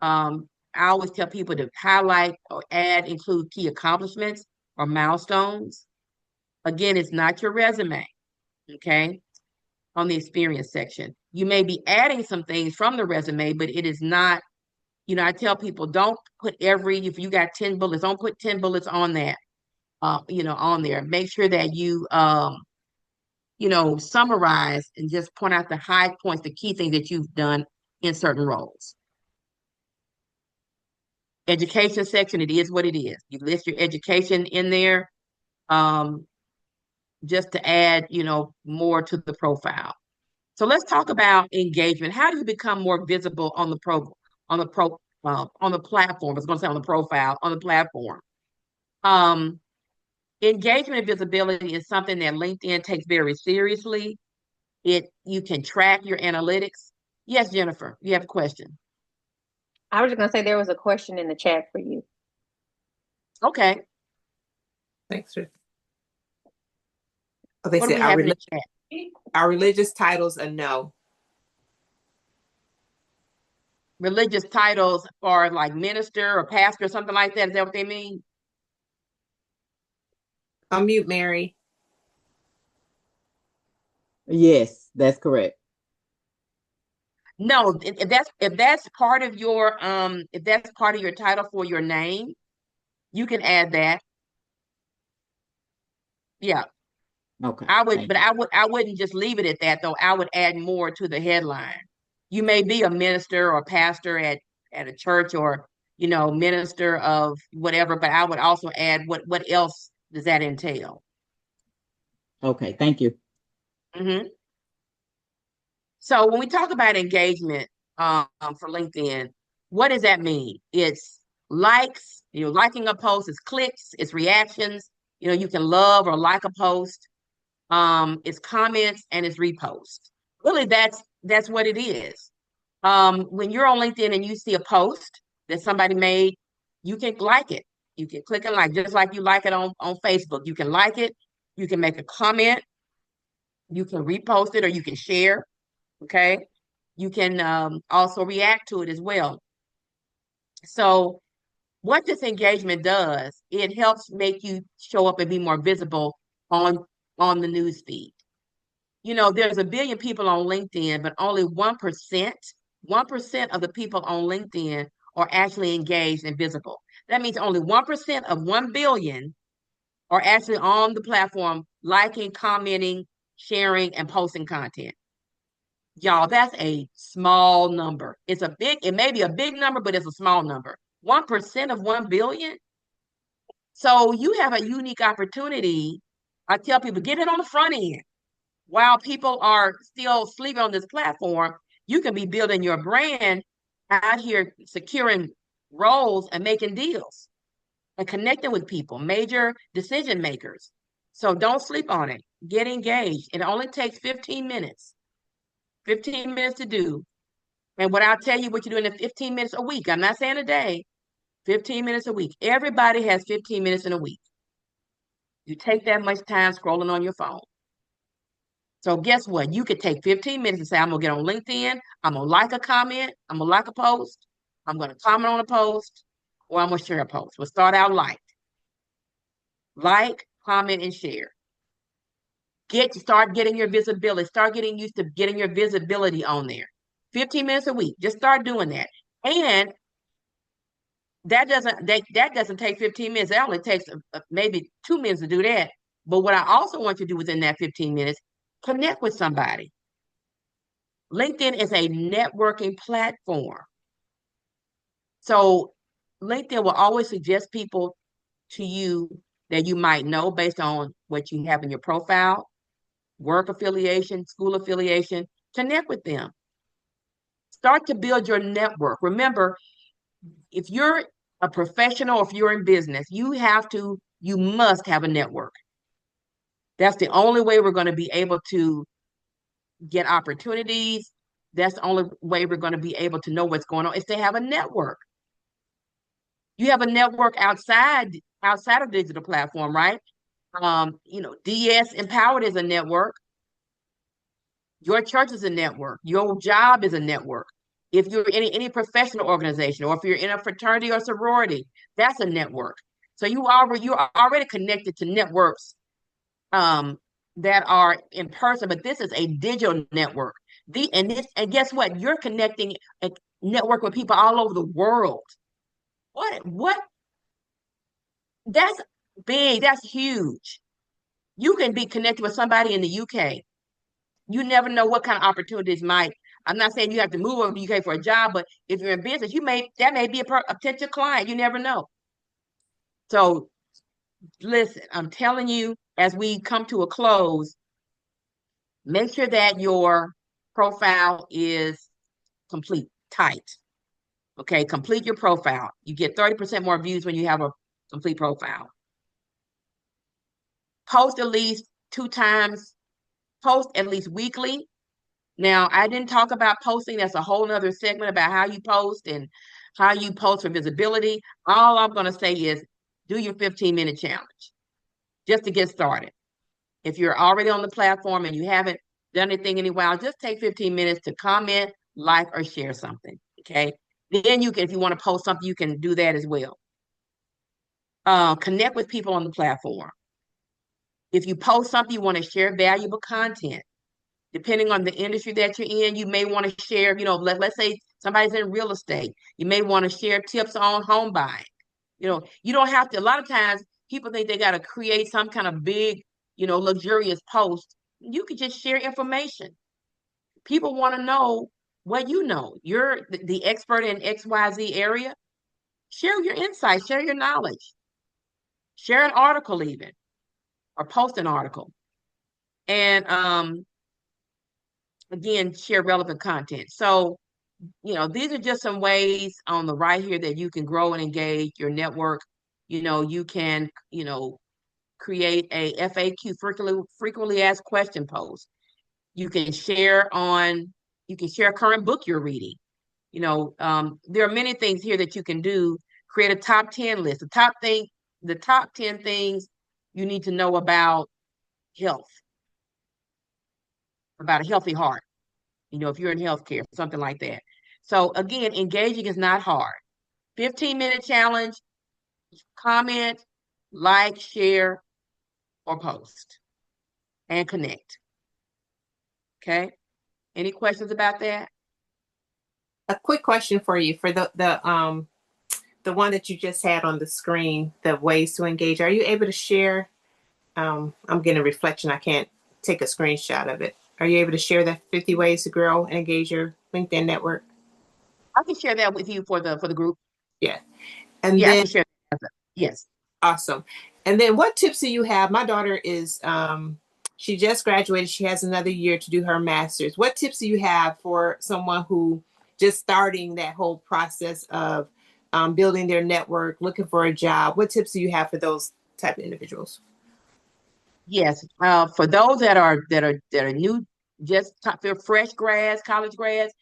I always tell people to highlight or include key accomplishments or milestones. Again, it's not your resume, okay? On the experience section. You may be adding some things from the resume, but it is not, I tell people don't put if you got 10 bullets, don't put 10 bullets on that, on there. Make sure that you, summarize and just point out the high points, the key things that you've done in certain roles. Education section, it is what it is. You list your education in there just to add, more to the profile. So let's talk about engagement. How do you become more visible on the platform? I was going to say on the profile, on the platform. Engagement and visibility is something that LinkedIn takes very seriously. You can track your analytics. Yes, Jennifer, you have a question. I was just going to say there was a question in the chat for you. Okay. Thanks, Ruth. Oh, they What said do we have in the chat? Are religious titles a no? Religious titles are like minister or pastor or something like that. Is that what they mean? Unmute, Mary. Yes, that's correct. No, if that's part of your if that's part of your title for your name, you can add that. Yeah. Okay. I wouldn't just leave it at that though. I would add more to the headline. You may be a minister or pastor at a church or minister of whatever, but I would also add what else does that entail? Okay, thank you. Mm-hmm. So when we talk about engagement for LinkedIn, what does that mean? It's likes, liking a post, it's clicks, it's reactions, you can love or like a post, it's comments and it's repost. Really, that's what it is. When you're on LinkedIn and you see a post that somebody made, you can like it. You can click and like, just like you like it on Facebook. You can like it, you can make a comment, you can repost it, or you can share. Okay. You can also react to it as well. So what this engagement does, it helps make you show up and be more visible on the news feed. There's a billion people on LinkedIn, but only 1% of the people on LinkedIn are actually engaged and visible. That means only 1% of 1 billion are actually on the platform, liking, commenting, sharing, and posting content. Y'all, that's a small number. It may be a big number, but it's a small number. 1% of 1 billion. So you have a unique opportunity. I tell people, get it on the front end. While people are still sleeping on this platform, you can be building your brand out here, securing roles and making deals and connecting with people, major decision makers. So don't sleep on it. Get engaged. It only takes 15 minutes. 15 minutes to do. And what I'll tell you what you do in the 15 minutes a week. I'm not saying a day, 15 minutes a week. Everybody has 15 minutes in a week. You take that much time scrolling on your phone. So guess what? You could take 15 minutes and say, I'm going to get on LinkedIn. I'm going to like a comment. I'm going to like a post. I'm going to comment on a post, or I'm going to share a post. We'll start out like, comment, and share. Start getting your visibility. Start getting used to getting your visibility on there. 15 minutes a week. Just start doing that. And that doesn't take 15 minutes. That only takes maybe 2 minutes to do that. But what I also want you to do within that 15 minutes, connect with somebody. LinkedIn is a networking platform. So LinkedIn will always suggest people to you that you might know based on what you have in your profile, work affiliation, school affiliation. Connect with them. Start to build your network. Remember, if you're a professional, if you're in business, you must have a network. That's the only way we're going to be able to get opportunities. That's the only way we're going to be able to know what's going on, is to have a network. You have a network outside of digital platform, right? DS Empowered is a network. Your church is a network. Your job is a network. If you're in any professional organization, or if you're in a fraternity or sorority, that's a network. So you're already connected to networks that are in person, but this is a digital network. And guess what? You're connecting a network with people all over the world. What? That's big. That's huge. You can be connected with somebody in the UK. You never know what kind of opportunities I'm not saying you have to move over to the UK for a job, but if you're in business, that may be a potential client. You never know. So listen, I'm telling you, as we come to a close, make sure that your profile is complete, tight. Okay, complete your profile. You get 30% more views when you have a complete profile. Post at least 2 times, post at least weekly. Now, I didn't talk about posting. That's a whole nother segment about how you post and how you post for visibility. All I'm going to say is do your 15-minute challenge just to get started. If you're already on the platform and you haven't done anything in a while, just take 15 minutes to comment, like, or share something. Okay. Then you can, if you want to post something, you can do that as well. Connect with people on the platform. If you post something, you want to share valuable content. Depending on the industry that you're in, you may want to share, let's say somebody's in real estate. You may want to share tips on home buying. You don't have to, a lot of times people think they got to create some kind of big, luxurious post. You could just share information. People want to know what you know. You're the expert in XYZ area. Share your insights, share your knowledge, share an article even, or post an article. And again, share relevant content. So, these are just some ways on the right here that you can grow and engage your network. You can, create a FAQ, frequently asked question post. You can share a current book you're reading. There are many things here that you can do. Create a top 10 list. The top 10 things you need to know about health, about a healthy heart. If you're in healthcare, something like that. So again, engaging is not hard. 15-minute challenge, comment, like, share, or post, and connect. Okay. Any questions about that? A quick question for you for the one that you just had on the screen, the ways to engage. Are you able to share? I'm getting a reflection. I can't take a screenshot of it. Are you able to share that 50 ways to grow and engage your LinkedIn network? I can share that with you for the group. Yeah. And yeah, I then can share that. Yes. Awesome. And then what tips do you have? My daughter is she just graduated. She has another year to do her master's. What tips do you have for someone who just starting that whole process of building their network, looking for a job? What tips do you have for those type of individuals? Yes. For those that are new, they're fresh grads, college grads,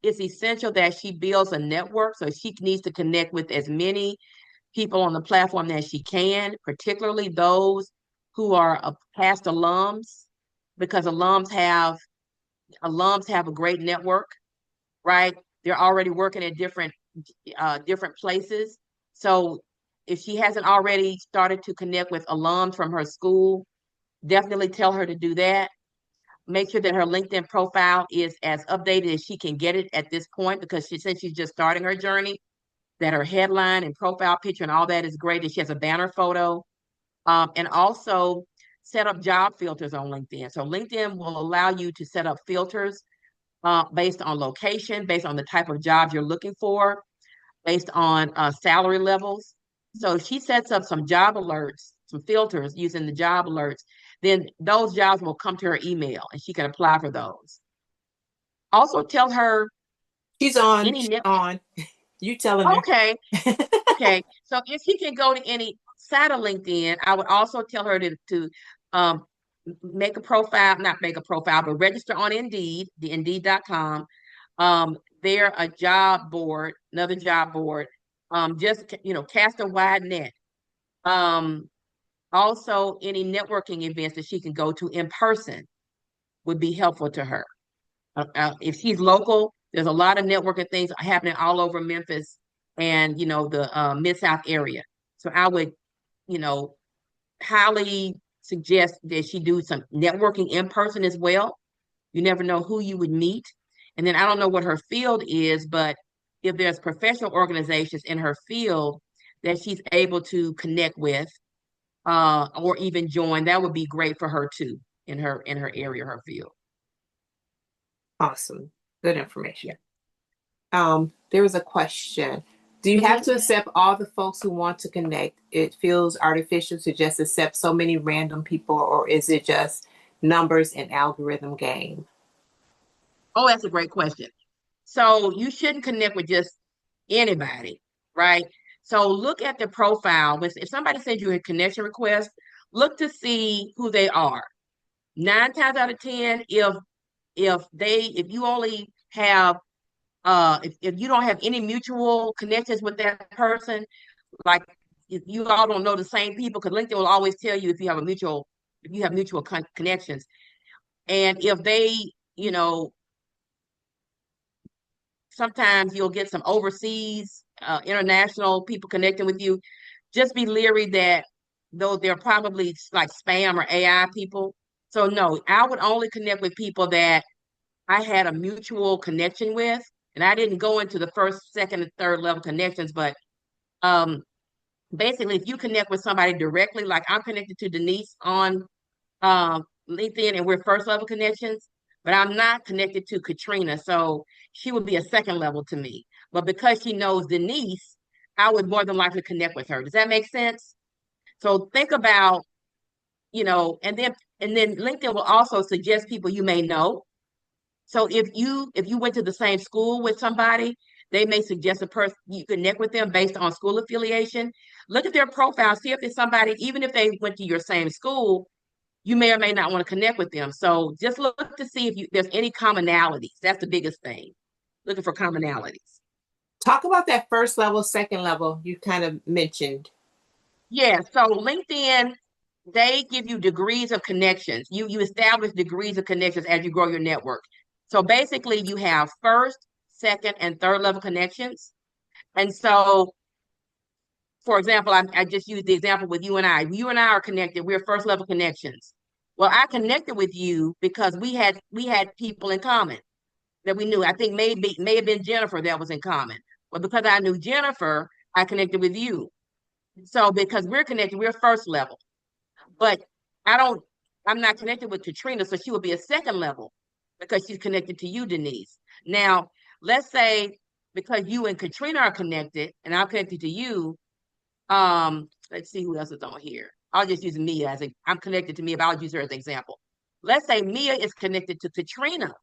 it's essential that she builds a network. So she needs to connect with as many people on the platform as she can, particularly those who are past alums, because alums have a great network, right? They're already working at different places. So if she hasn't already started to connect with alums from her school, definitely tell her to do that. Make sure that her LinkedIn profile is as updated as she can get it at this point, because since she's just starting her journey, that her headline and profile picture and all that is great, that she has a banner photo. And also set up job filters on LinkedIn. So LinkedIn will allow you to set up filters based on location, based on the type of job you're looking for, based on salary levels. So if she sets up some job alerts, some filters using the job alerts, then those jobs will come to her email and she can apply for those. Also tell her she's on. You telling her. Okay. Okay. So if she can go to any side of LinkedIn, I would also tell her to make a profile, not make a profile, but register on Indeed, the Indeed.com. They're a job board, another job board. Just cast a wide net. Also, any networking events that she can go to in person would be helpful to her. If she's local, there's a lot of networking things happening all over Memphis and the Mid-South area. So I would, highly suggest that she do some networking in person as well. You never know who you would meet. And then I don't know what her field is, but if there's professional organizations in her field that she's able to connect with or even join, that would be great for her too in her area, her field. Awesome. Good information. There was a question. Do you have to accept all the folks who want to connect? It feels artificial to just accept so many random people, or is it just numbers and algorithm game? Oh, that's a great question. So you shouldn't connect with just anybody, right? So look at the profile. If somebody sends you a connection request, look to see who they are. 9 times out of 10, if you only have if you don't have any mutual connections with that person, like if you all don't know the same people, because LinkedIn will always tell you if you have mutual connections. And if they, you know, sometimes you'll get some overseas, international people connecting with you. Just be leery that though they're probably like spam or AI people. So no, I would only connect with people that I had a mutual connection with. And I didn't go into the first, second, and third level connections, but um, basically, if you connect with somebody directly, like I'm connected to Denise on LinkedIn, and we're first level connections, but I'm not connected to Katrina, so she would be a second level to me. But because she knows Denise, I would more than likely connect with her. Does that make sense? So think about, you know, and then LinkedIn will also suggest people you may know. So if you went to the same school with somebody, they may suggest a person you connect with them based on school affiliation. Look at their profile, see if it's somebody, even if they went to your same school, you may or may not want to connect with them. So just look to see if there's any commonalities. That's the biggest thing. Looking for commonalities. Talk about that first level, second level you kind of mentioned. Yeah, so LinkedIn, they give you degrees of connections. You establish degrees of connections as you grow your network. So basically you have first, second, and third level connections. And so, for example, I just used the example with you and I. You and I are connected. We're first level connections. Well, I connected with you because we had people in common that we knew. I think may have been Jennifer that was in common. But because I knew Jennifer, I connected with you. So because we're connected, we're first level. But I'm not connected with Katrina, so she would be a second level because she's connected to you, Denise. Now, let's say because you and Katrina are connected and I'm connected to you, let's see who else is on here. I'll just use Mia I'm connected to Mia, but I'll use her as an example. Let's say Mia is connected to Katrina,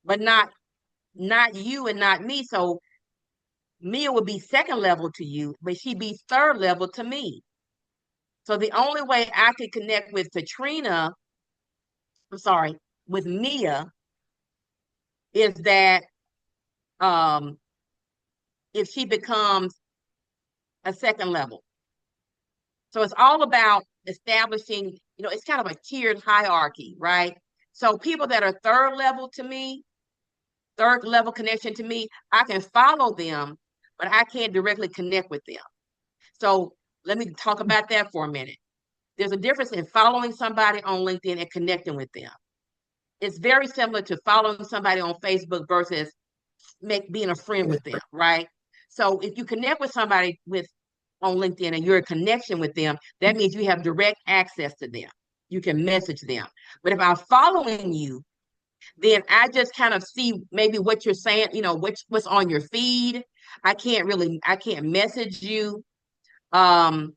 but not you and not me. So Mia would be second level to you, but she'd be third level to me. So the only way I could connect with Katrina, I'm sorry, with Mia, is that if she becomes a second level. So it's all about establishing, it's kind of a tiered hierarchy, right? So people that are third level to me, third level connection to me, I can follow them, but I can't directly connect with them. So let me talk about that for a minute. There's a difference in following somebody on LinkedIn and connecting with them. It's very similar to following somebody on Facebook versus being a friend with them, right? So if you connect with somebody on LinkedIn and you're a connection with them, that means you have direct access to them. You can message them. But if I'm following you, then I just kind of see maybe what you're saying, what's on your feed. I can't message you. I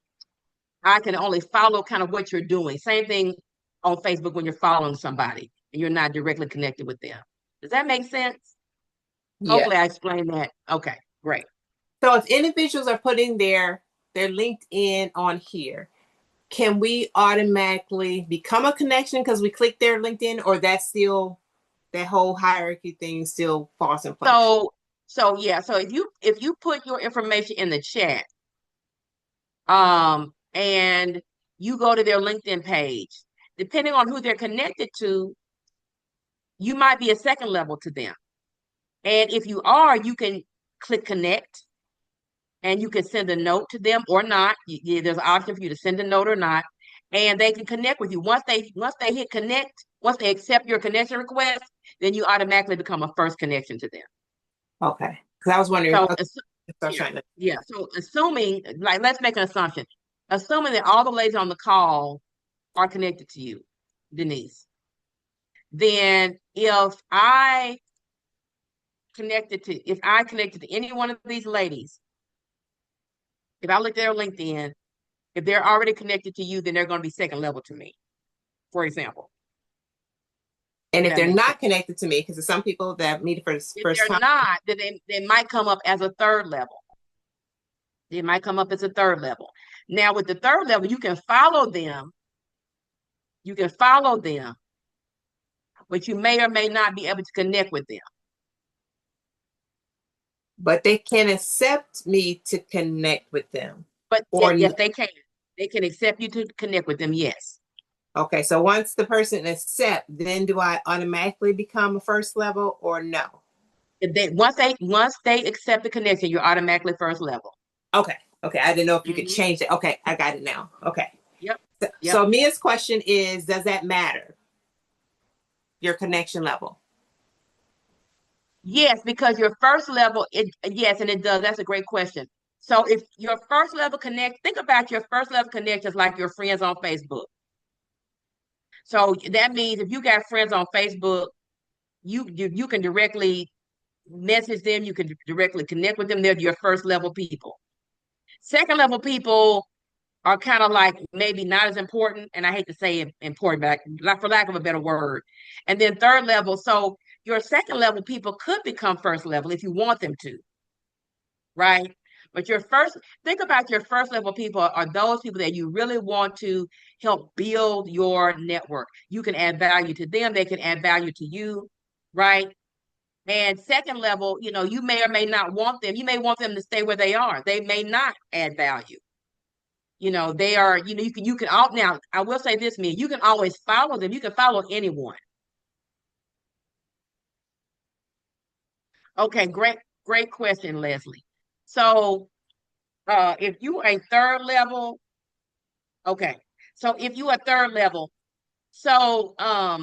can only follow kind of what you're doing. Same thing on Facebook when you're following somebody and you're not directly connected with them. Does that make sense? Yeah. Hopefully I explained that. Okay, great. So if individuals are putting their LinkedIn on here, can we automatically become a connection because we click their LinkedIn, or that whole hierarchy thing still falls in place? So yeah, so if you put your information in the chat, and you go to their LinkedIn page, depending on who they're connected to, you might be a second level to them. And if you are, you can click connect and you can send a note to them or not. There's an option for you to send a note or not, and they can connect with you. Once they hit connect, once they accept your connection request, then you automatically become a first connection to them. Okay. Because I was wondering. So, So assuming, like, let's make an assumption. Assuming that all the ladies on the call are connected to you, Denise, then if I connected to any one of these ladies, if I look at their LinkedIn, if they're already connected to you, then they're going to be second level to me, for example. And if they're not connected to me, because there's some people that meet for the first time. If they're not, then they might come up as a third level. They might come up as a third level. Now, with the third level, you can follow them. But you may or may not be able to connect with them. But they can accept me to connect with them. But yes, they can. They can accept you to connect with them, yes. Okay, so once the person accept, then do I automatically become a first level or no? If they once they accept the connection, you're automatically first level. Okay, okay, I didn't know if you could Mhm. change it. Okay, I got it now. Okay. Yep. So, Yep. so Mia's question is, does that matter? Your connection level? Yes, because your first level, yes, and it does. That's a great question. So if your first level connect, think about your first level connections like your friends on Facebook. So that means if you got friends on Facebook, you can directly message them, you can directly connect with them. They're your first level people. Second level people are kind of like maybe not as important, and I hate to say important, but for lack of a better word. And then third level, so your second level people could become first level if you want them to, right? But think about your first level people are those people that you really want to help build your network. You can add value to them, they can add value to you, right? And second level, you may or may not want them. You may want them to stay where they are. They may not add value. They are, you can all now, I will say this, Mia, you can always follow them. You can follow anyone. Okay, great question, Leslie. So if you are a third level, okay. So if you are third level, so how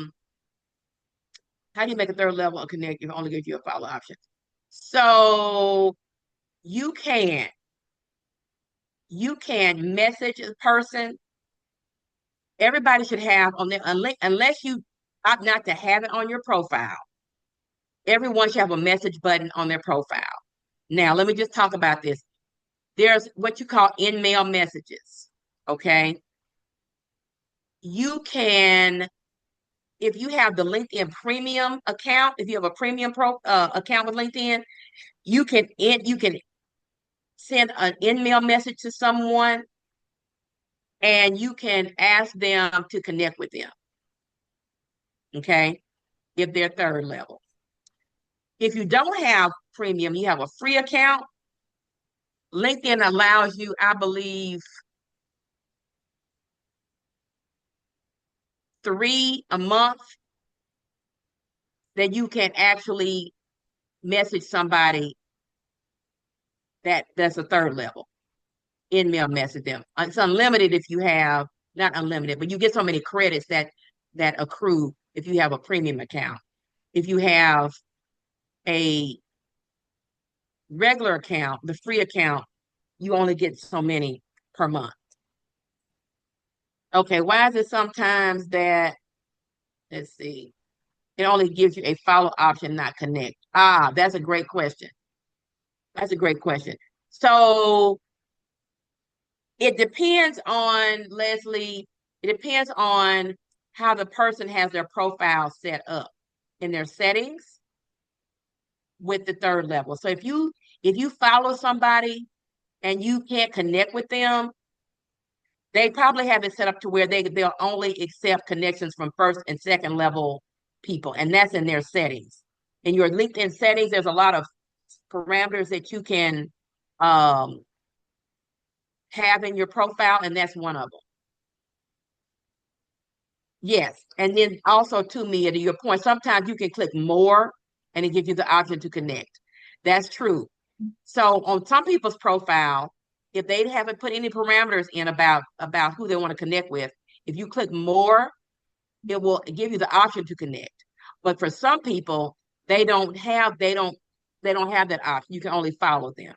do you make a third level a connect if it only gives you a follow option? So you can message a person. Everybody should have on there, unless you opt not to have it on your profile. Everyone should have a message button on their profile. Now, let me just talk about this. There's what you call in-mail messages, okay? You can, if you have the LinkedIn Premium account, if you have a premium account with LinkedIn, you can send an in-mail message to someone and you can ask them to connect with them, okay? If they're third level. If you don't have premium, you have a free account, LinkedIn allows you, I believe, 3 a month that you can actually message somebody that's a third level. In-mail message them. It's unlimited if you have, not unlimited, but you get so many credits that accrue if you have a premium account. If you have a regular account, the free account, you only get so many per month. Okay, why is it sometimes that, let's see, it only gives you a follow option, not connect? That's a great question. That's a great question. So it depends on, Leslie, it depends on how the person has their profile set up in their settings with the third level. So if you follow somebody and you can't connect with them, they probably have it set up to where they'll only accept connections from first and second level people, and that's in their settings. In your LinkedIn settings, there's a lot of parameters that you can have in your profile, and that's one of them. Yes, and then also to Mia, to your point, sometimes you can click more and it gives you the option to connect. That's true. So on some people's profile, if they haven't put any parameters in about who they want to connect with, if you click more, it will give you the option to connect. But for some people, they don't have that option. You can only follow them.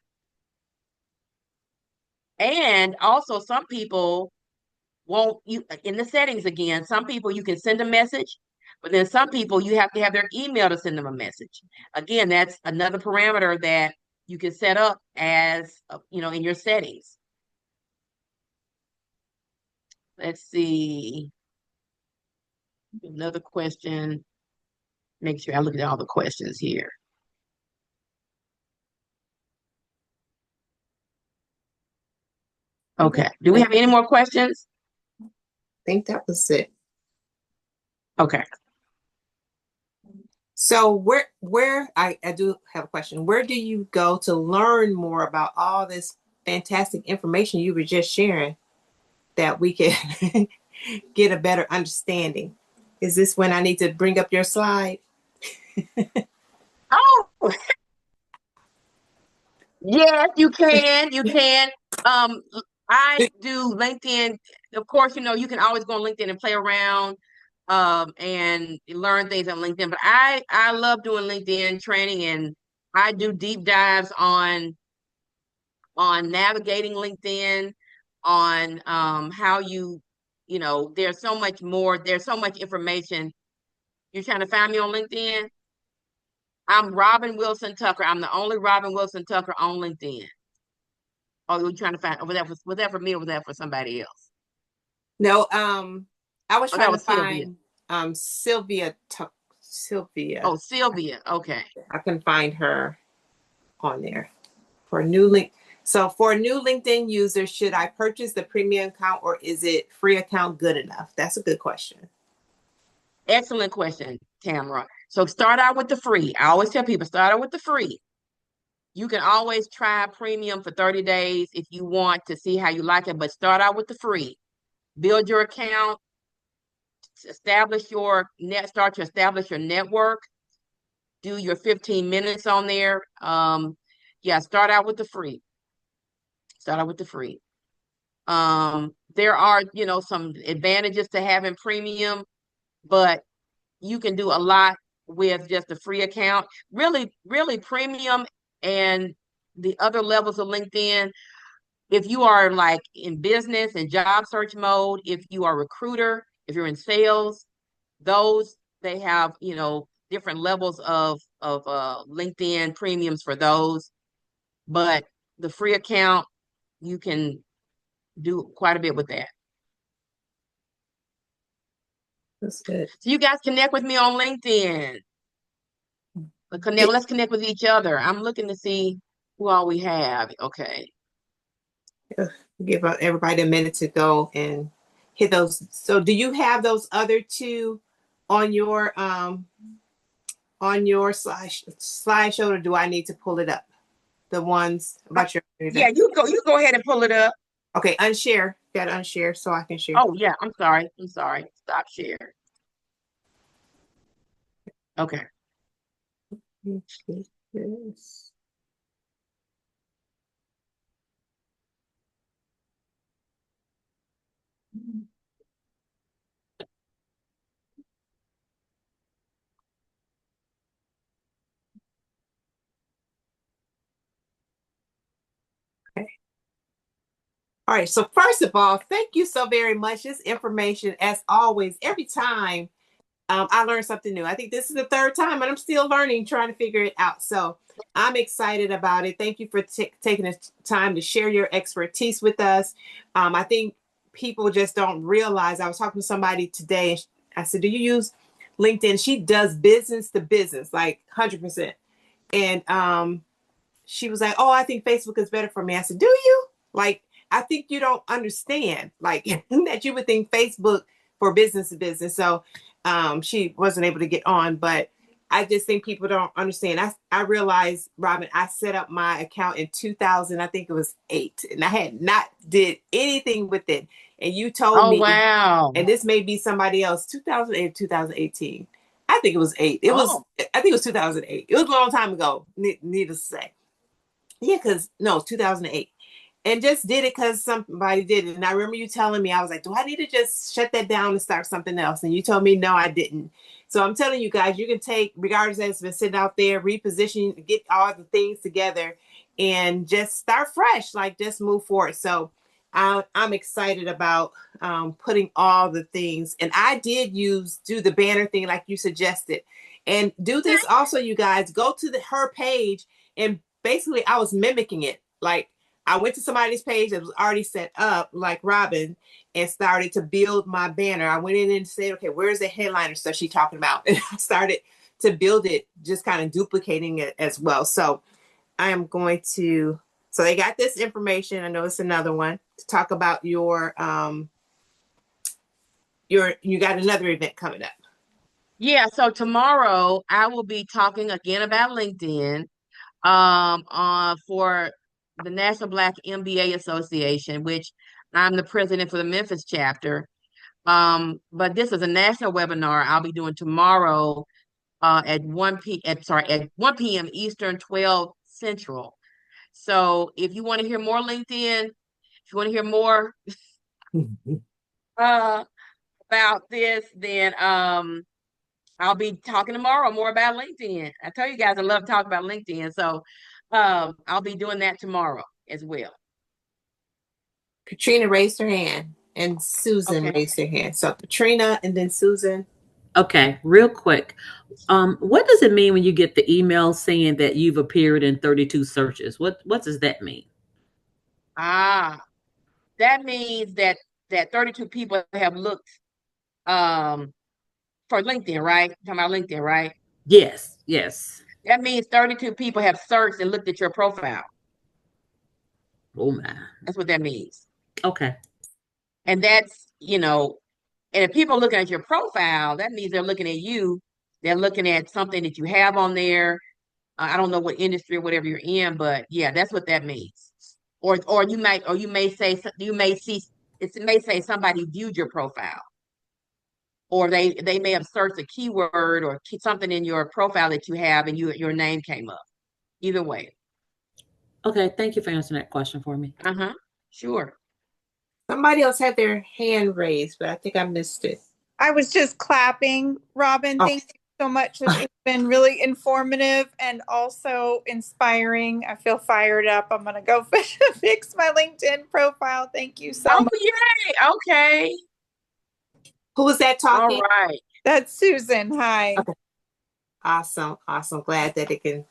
And also some people won't, you in the settings again, some people you can send a message, but then some people you have to have their email to send them a message. Again, that's another parameter that you can set up as in your settings. Let's see. Another question. Make sure I look at all the questions here. Okay. Do we have any more questions? I think that was it. Okay. So where I do have a question. Where do you go to learn more about all this fantastic information you were just sharing that we can get a better understanding. Is this when I need to bring up your slide? Oh, yes, you can. You can. Um, I do LinkedIn. Of course, you can always go on LinkedIn and play around, and learn things on LinkedIn. But I love doing LinkedIn training, and I do deep dives on navigating LinkedIn, on how there's so much more. There's so much information. You're trying to find me on LinkedIn? I'm Robin Wilson Tucker. I'm the only Robin Wilson Tucker on LinkedIn. Oh, you're trying to find, was that for me or was that for somebody else? No, I was Oh, that trying to was Sylvia. find Sylvia. Sylvia. Oh, Sylvia. Okay. I couldn't find her on there for a new link. So for a new LinkedIn user, should I purchase the premium account or is it free account good enough? That's a good question. Excellent question, Tamara. So start out with the free. I always tell people start out with the free. You can always try premium for 30 days if you want to see how you like it, but start out with the free. Build your account, start to establish your network, do your 15 minutes on there. Yeah, start out with the free. Start out with the free. There are, some advantages to having premium, but you can do a lot with just a free account. Really, really premium and the other levels of LinkedIn. If you are like in business and job search mode, if you are a recruiter, if you're in sales, those they have, different levels of LinkedIn premiums for those. But the free account, you can do quite a bit with that. That's good. So you guys connect with me on LinkedIn. Let's connect with each other. I'm looking to see who all we have. Okay. Give everybody a minute to go and hit those. So do you have those other two on your slideshow, or do I need to pull it up? The ones about your Yeah, you go ahead and pull it up. Okay, unshare. Gotta unshare so I can share. Oh yeah, I'm sorry. Stop share. Okay. Yes. Okay. All right. So first of all, thank you so very much. This information, as always, every time I learn something new. I think this is the third time, and I'm still learning, trying to figure it out. So I'm excited about it. Thank you for taking the time to share your expertise with us. I think people just don't realize. I was talking to somebody today, and I said, "Do you use LinkedIn?" She does business to business, like 100%. And she was like, "Oh, I think Facebook is better for me." I said, "Do you?" Like, I think you don't understand, like that you would think Facebook for business to business. So she wasn't able to get on, but I just think people don't understand. I realized, Robin, I set up my account in 2000, I think it was 8, and I had not did anything with it. And you told Oh me, wow. and this may be somebody else, 2008, 2018. I think it was 8. I think it was 2008. It was a long time ago, needless to say. Yeah, because no, 2008. And just did it because somebody did it. And I remember you telling me, I was like, do I need to just shut that down and start something else? And you told me, no, I didn't. So I'm telling you guys, you can take, regardless that it's been sitting out there, reposition, get all the things together and just start fresh, like just move forward. So I'm excited about putting all the things. And I did do the banner thing like you suggested. And do this also, you guys, go to her page, and basically I was mimicking it. Like, I went to somebody's page that was already set up, like Robin, and started to build my banner. I went in and said, okay, where's the headliner stuff she's talking about? And I started to build it, just kind of duplicating it as well. So I am going to, so they got this information. I know it's another one to talk about you got another event coming up. Yeah, so tomorrow I will be talking again about LinkedIn for the National Black MBA Association, which I'm the president for the Memphis chapter. But this is a national webinar I'll be doing tomorrow at 1 p.m. Eastern, 12 Central. So if you want to hear more LinkedIn, if you want to hear more uh about this, then I'll be talking tomorrow more about LinkedIn. I tell you guys I love talking about LinkedIn. So I'll be doing that tomorrow as well. Katrina raised her hand and Susan Okay. raised her hand. So Katrina and then Susan. Okay, real quick. What does it mean when you get the email saying that you've appeared in 32 searches? What does that mean? That means that 32 people have looked for LinkedIn, right? Talking about LinkedIn, right? Yes, yes. That means 32 people have searched and looked at your profile. Oh my. That's what that means. Okay. And that's, and if people are looking at your profile, that means they're looking at you. They're looking at something that you have on there. I don't know what industry or whatever you're in, but yeah, that's what that means. Or you may say it may say somebody viewed your profile, or they may have searched a keyword or something in your profile that you have, and your name came up. Either way. Okay, thank you for answering that question for me. Sure. Somebody else had their hand raised, but I think I missed it. I was just clapping. Robin, thank you so much. This has been really informative and also inspiring. I feel fired up. I'm going to go fix my LinkedIn profile. Thank you so much. Yay. Okay. Who was that talking? All right. That's Susan. Hi. Okay. Awesome. Glad that it can.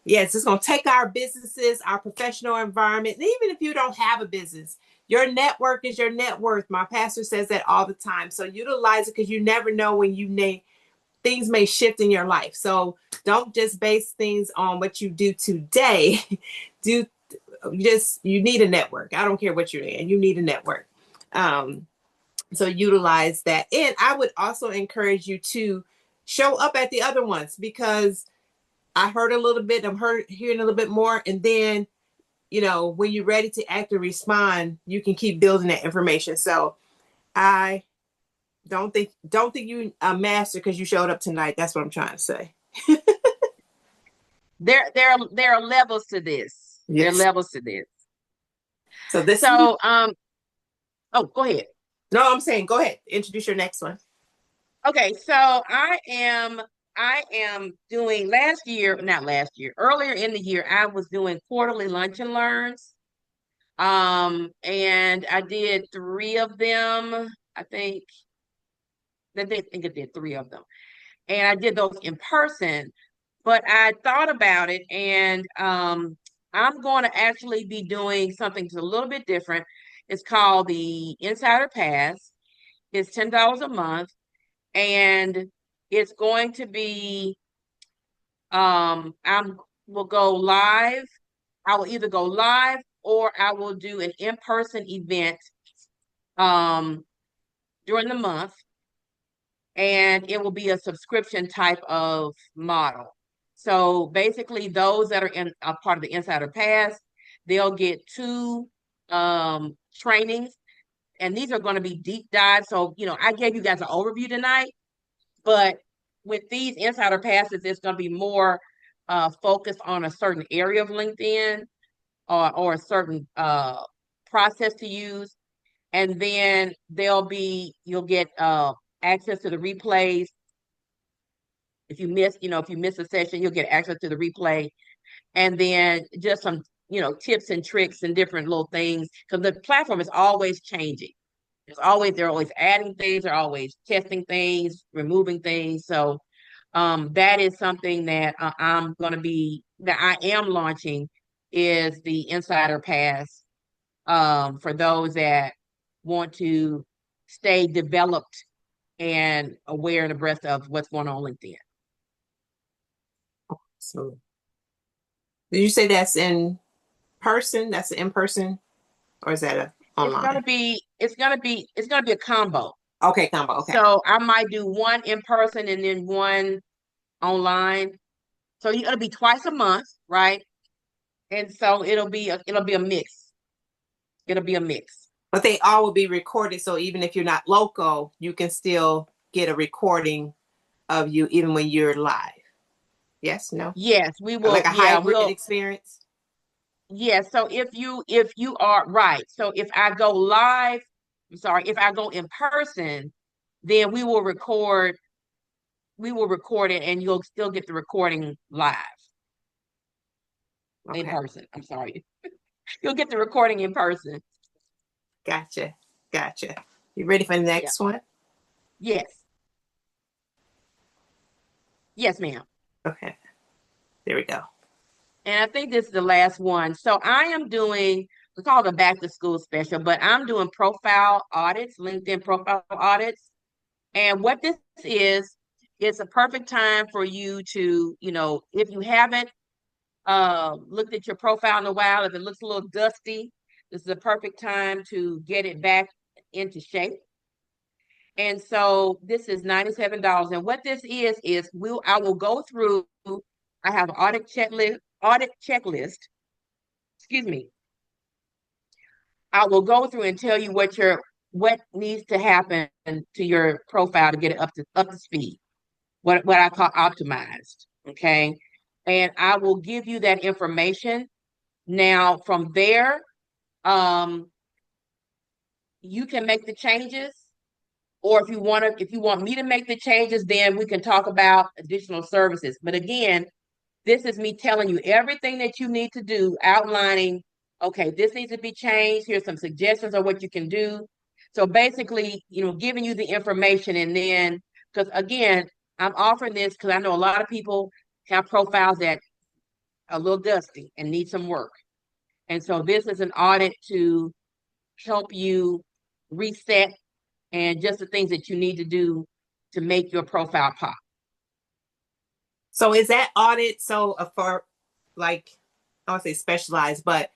Yes, it's going to take our businesses, our professional environment, and even if you don't have a business, your network is your net worth. My pastor says that all the time. So utilize it, because you never know when things may shift in your life. So don't just base things on what you do today. You need a network. I don't care what you're in. You need a network. So utilize that. And I would also encourage you to show up at the other ones, because I heard a little bit, hearing a little bit more. And then, when you're ready to act or respond, you can keep building that information. So I don't think you a master because you showed up tonight. That's what I'm trying to say. There are levels to this. Yes. There are levels to this. So oh, go ahead. No, I'm saying go ahead. Introduce your next one. Okay, so I am doing earlier in the year, I was doing quarterly lunch and learns. And I did 3 of them. I think I did 3 of them. And I did those in person, but I thought about it, and I'm going to actually be doing something that's a little bit different. It's called the Insider Pass. It's $10 a month, and it's going to be will go live. I will either go live or I will do an in-person event during the month, and it will be a subscription type of model. So basically, those that are in a part of the Insider Pass, they'll get 2 trainings, and these are going to be deep dives. So, I gave you guys an overview tonight, but with these Insider Passes, it's going to be more focused on a certain area of LinkedIn or a certain process to use. And then you'll get access to the replays. If you miss a session, you'll get access to the replay. And then just some, tips and tricks and different little things, because the platform is always changing. They're always adding things, they're always testing things, removing things. So that is something that I am launching, is the Insider Pass, for those that want to stay developed and aware and abreast of what's going on LinkedIn. So did you say that's in person? That's in person, or is that online? It's gonna be a combo. Okay, combo. Okay. So I might do 1 in person and then 1 online. So it'll be twice a month, right? And so it'll be a mix. It'll be a mix. But they all will be recorded, so even if you're not local, you can still get a recording of you even when you're live. Yes, no? Yes, we will. Like a Yeah, hybrid we'll. experience? Yeah, so if you are right, so if I go live, I'm sorry, if I go in person, then we will record it and you'll still get the recording live in Okay, person. I'm sorry. You'll get the recording in person. gotcha. You ready for the Yeah. next one? Yes. Yes, ma'am. Okay, there we go. And I think this is the last one. So I am doing, we call it a back to school special, but I'm doing profile audits, LinkedIn profile audits. And what this is, it's a perfect time for you to, if you haven't looked at your profile in a while, if it looks a little dusty, this is a perfect time to get it back into shape. And so this is $97. And what this is I will go through, I have an audit checklist. Excuse me. I will go through and tell you what needs to happen to your profile to get it up to speed. What I call optimized. Okay. And I will give you that information. Now from there, you can make the changes. Or if you want me to make the changes, then we can talk about additional services. But again, this is me telling you everything that you need to do, outlining, okay, this needs to be changed. Here's some suggestions on what you can do. So basically, giving you the information, and then, because again, I'm offering this because I know a lot of people have profiles that are a little dusty and need some work. And so this is an audit to help you reset and just the things that you need to do to make your profile pop. So is that audit for like, I don't say specialized, but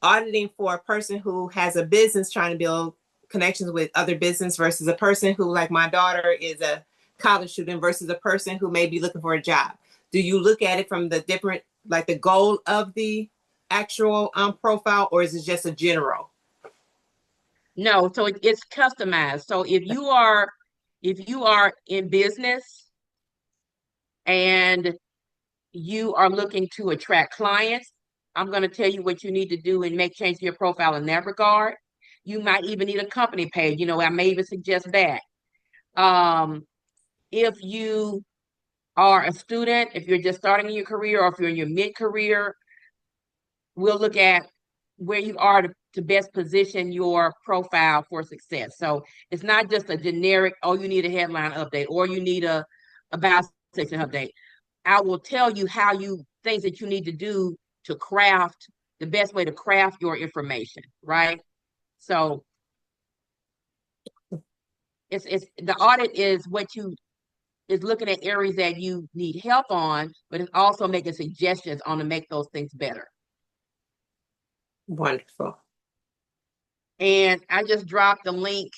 auditing for a person who has a business trying to build connections with other business versus a person who, like my daughter, is a college student versus a person who may be looking for a job? Do you look at it from the different, like the goal of the actual profile, or is it just a general? No, so it's customized. So if you are in business and you are looking to attract clients, I'm going to tell you what you need to do and make change to your profile in that regard. You might even need a company page. I may even suggest that. If you are a student, if you're just starting in your career, or if you're in your mid-career, we'll look at where you are to best position your profile for success. So it's not just a generic, oh, you need a headline update or you need a about section update. I will tell you things that you need to do to craft the best way to craft your information, right? So it's the audit is looking at areas that you need help on, but it's also making suggestions on to make those things better. Wonderful. And I just dropped the link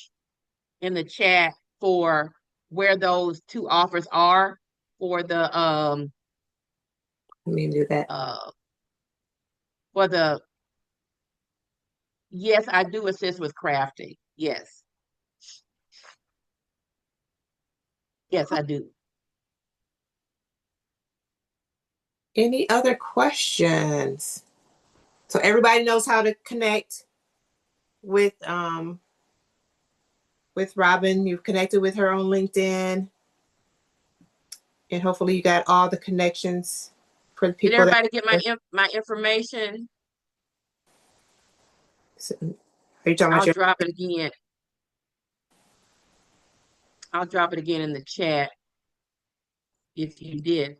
in the chat for where those two offers are for the Let me do that. Yes, I do assist with crafting. Yes. Yes, I do. Any other questions? So everybody knows how to connect with Robin. You've connected with her on LinkedIn, and hopefully you got all the connections for the people. Did everybody get my information? Are you talking about I'll drop it again. I'll drop it again in the chat if you did.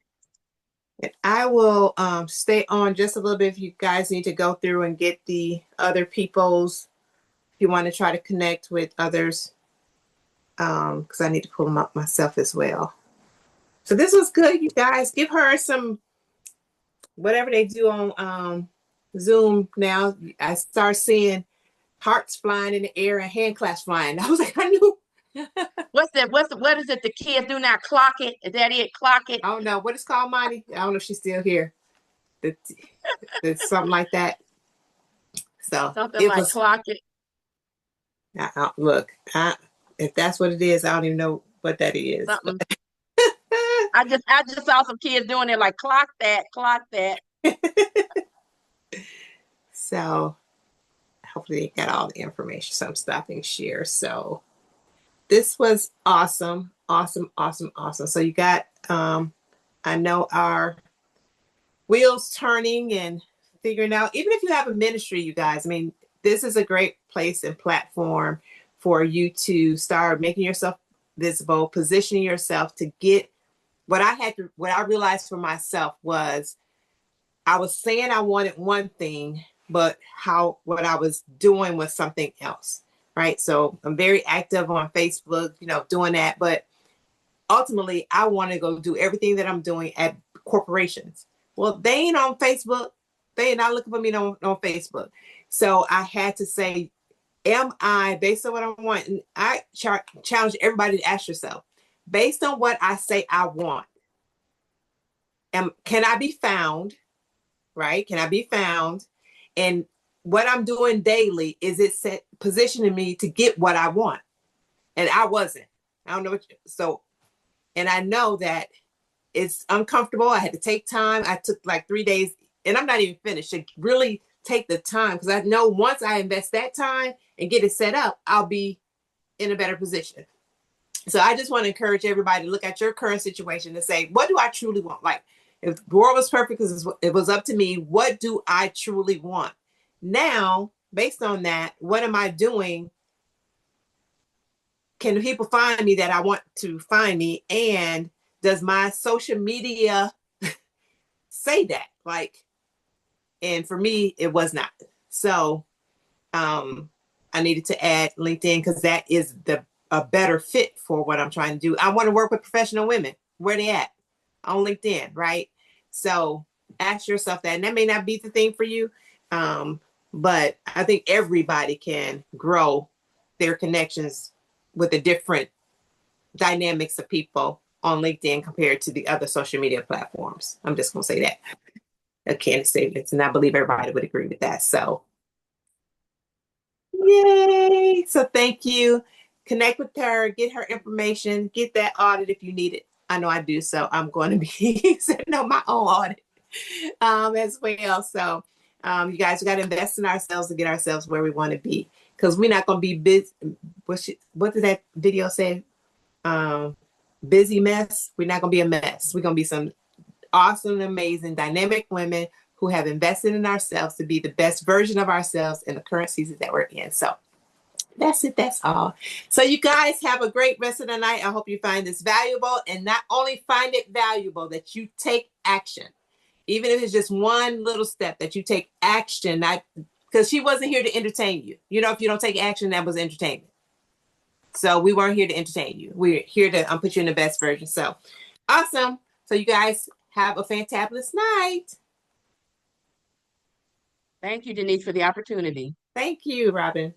And I will stay on just a little bit if you guys need to go through and get the other people's, if you want to try to connect with others, because I need to pull them up myself as well. So this was good, you guys. Give her some, whatever they do on Zoom now. I start seeing hearts flying in the air and hand claps flying. I was like, I knew. What is it? The kids do not clock it. Is that it? Clock it. I don't know what it's called, Monty. I don't know if she's still here. It's something like that. So something like clock it. Look, if that's what it is, I don't even know what that is. Something. I just saw some kids doing it like clock that. So hopefully they got all the information. So I'm stopping share. So this was awesome. So you got, I know our wheels turning and figuring out, even if you have a ministry, you guys, I mean, this is a great place and platform for you to start making yourself visible, positioning yourself to get what I realized for myself was I was saying I wanted one thing, but what I was doing was something else, right? So I'm very active on Facebook, doing that. But ultimately, I want to go do everything that I'm doing at corporations. Well, they ain't on Facebook. They ain't not looking for me on Facebook. So I had to say, am I, based on what I want, and I challenge everybody to ask yourself, based on what I say I want, can I be found, right? Can I be found? And what I'm doing daily, is it positioning me to get what I want? And I wasn't. I don't know and I know that it's uncomfortable. I had to take time. I took like 3 days, and I'm not even finished, to really take the time, because I know once I invest that time and get it set up, I'll be in a better position. So I just want to encourage everybody to look at your current situation and say, what do I truly want? Like, if the world was perfect, because it was up to me, what do I truly want? Now, based on that, what am I doing? Can people find me that I want to find me? And does my social media say that? And for me, it was not. So I needed to add LinkedIn, because that is a better fit for what I'm trying to do. I want to work with professional women. Where they at? On LinkedIn, right? So ask yourself that. And that may not be the thing for you. But I think everybody can grow their connections with the different dynamics of people on LinkedIn compared to the other social media platforms. I'm just going to say that. A candid statements, and I believe everybody would agree with that. So, yay! So thank you. Connect with her, get her information, get that audit if you need it. I know I do, so I'm going to be setting up my own audit as well. So, you guys, we got to invest in ourselves to get ourselves where we want to be, because we're not going to be busy. What did that video say? Busy mess. We're not going to be a mess. We're going to be some awesome, amazing, dynamic women who have invested in ourselves to be the best version of ourselves in the current season that we're in. So that's it. That's all. So you guys have a great rest of the night. I hope you find this valuable, and not only find it valuable, that you take action. Even if it's just one little step, that you take action, because she wasn't here to entertain you. If you don't take action, that was entertainment. So we weren't here to entertain you. We're here to put you in the best version. So awesome. So you guys have a fantabulous night. Thank you, Denise, for the opportunity. Thank you, Robin.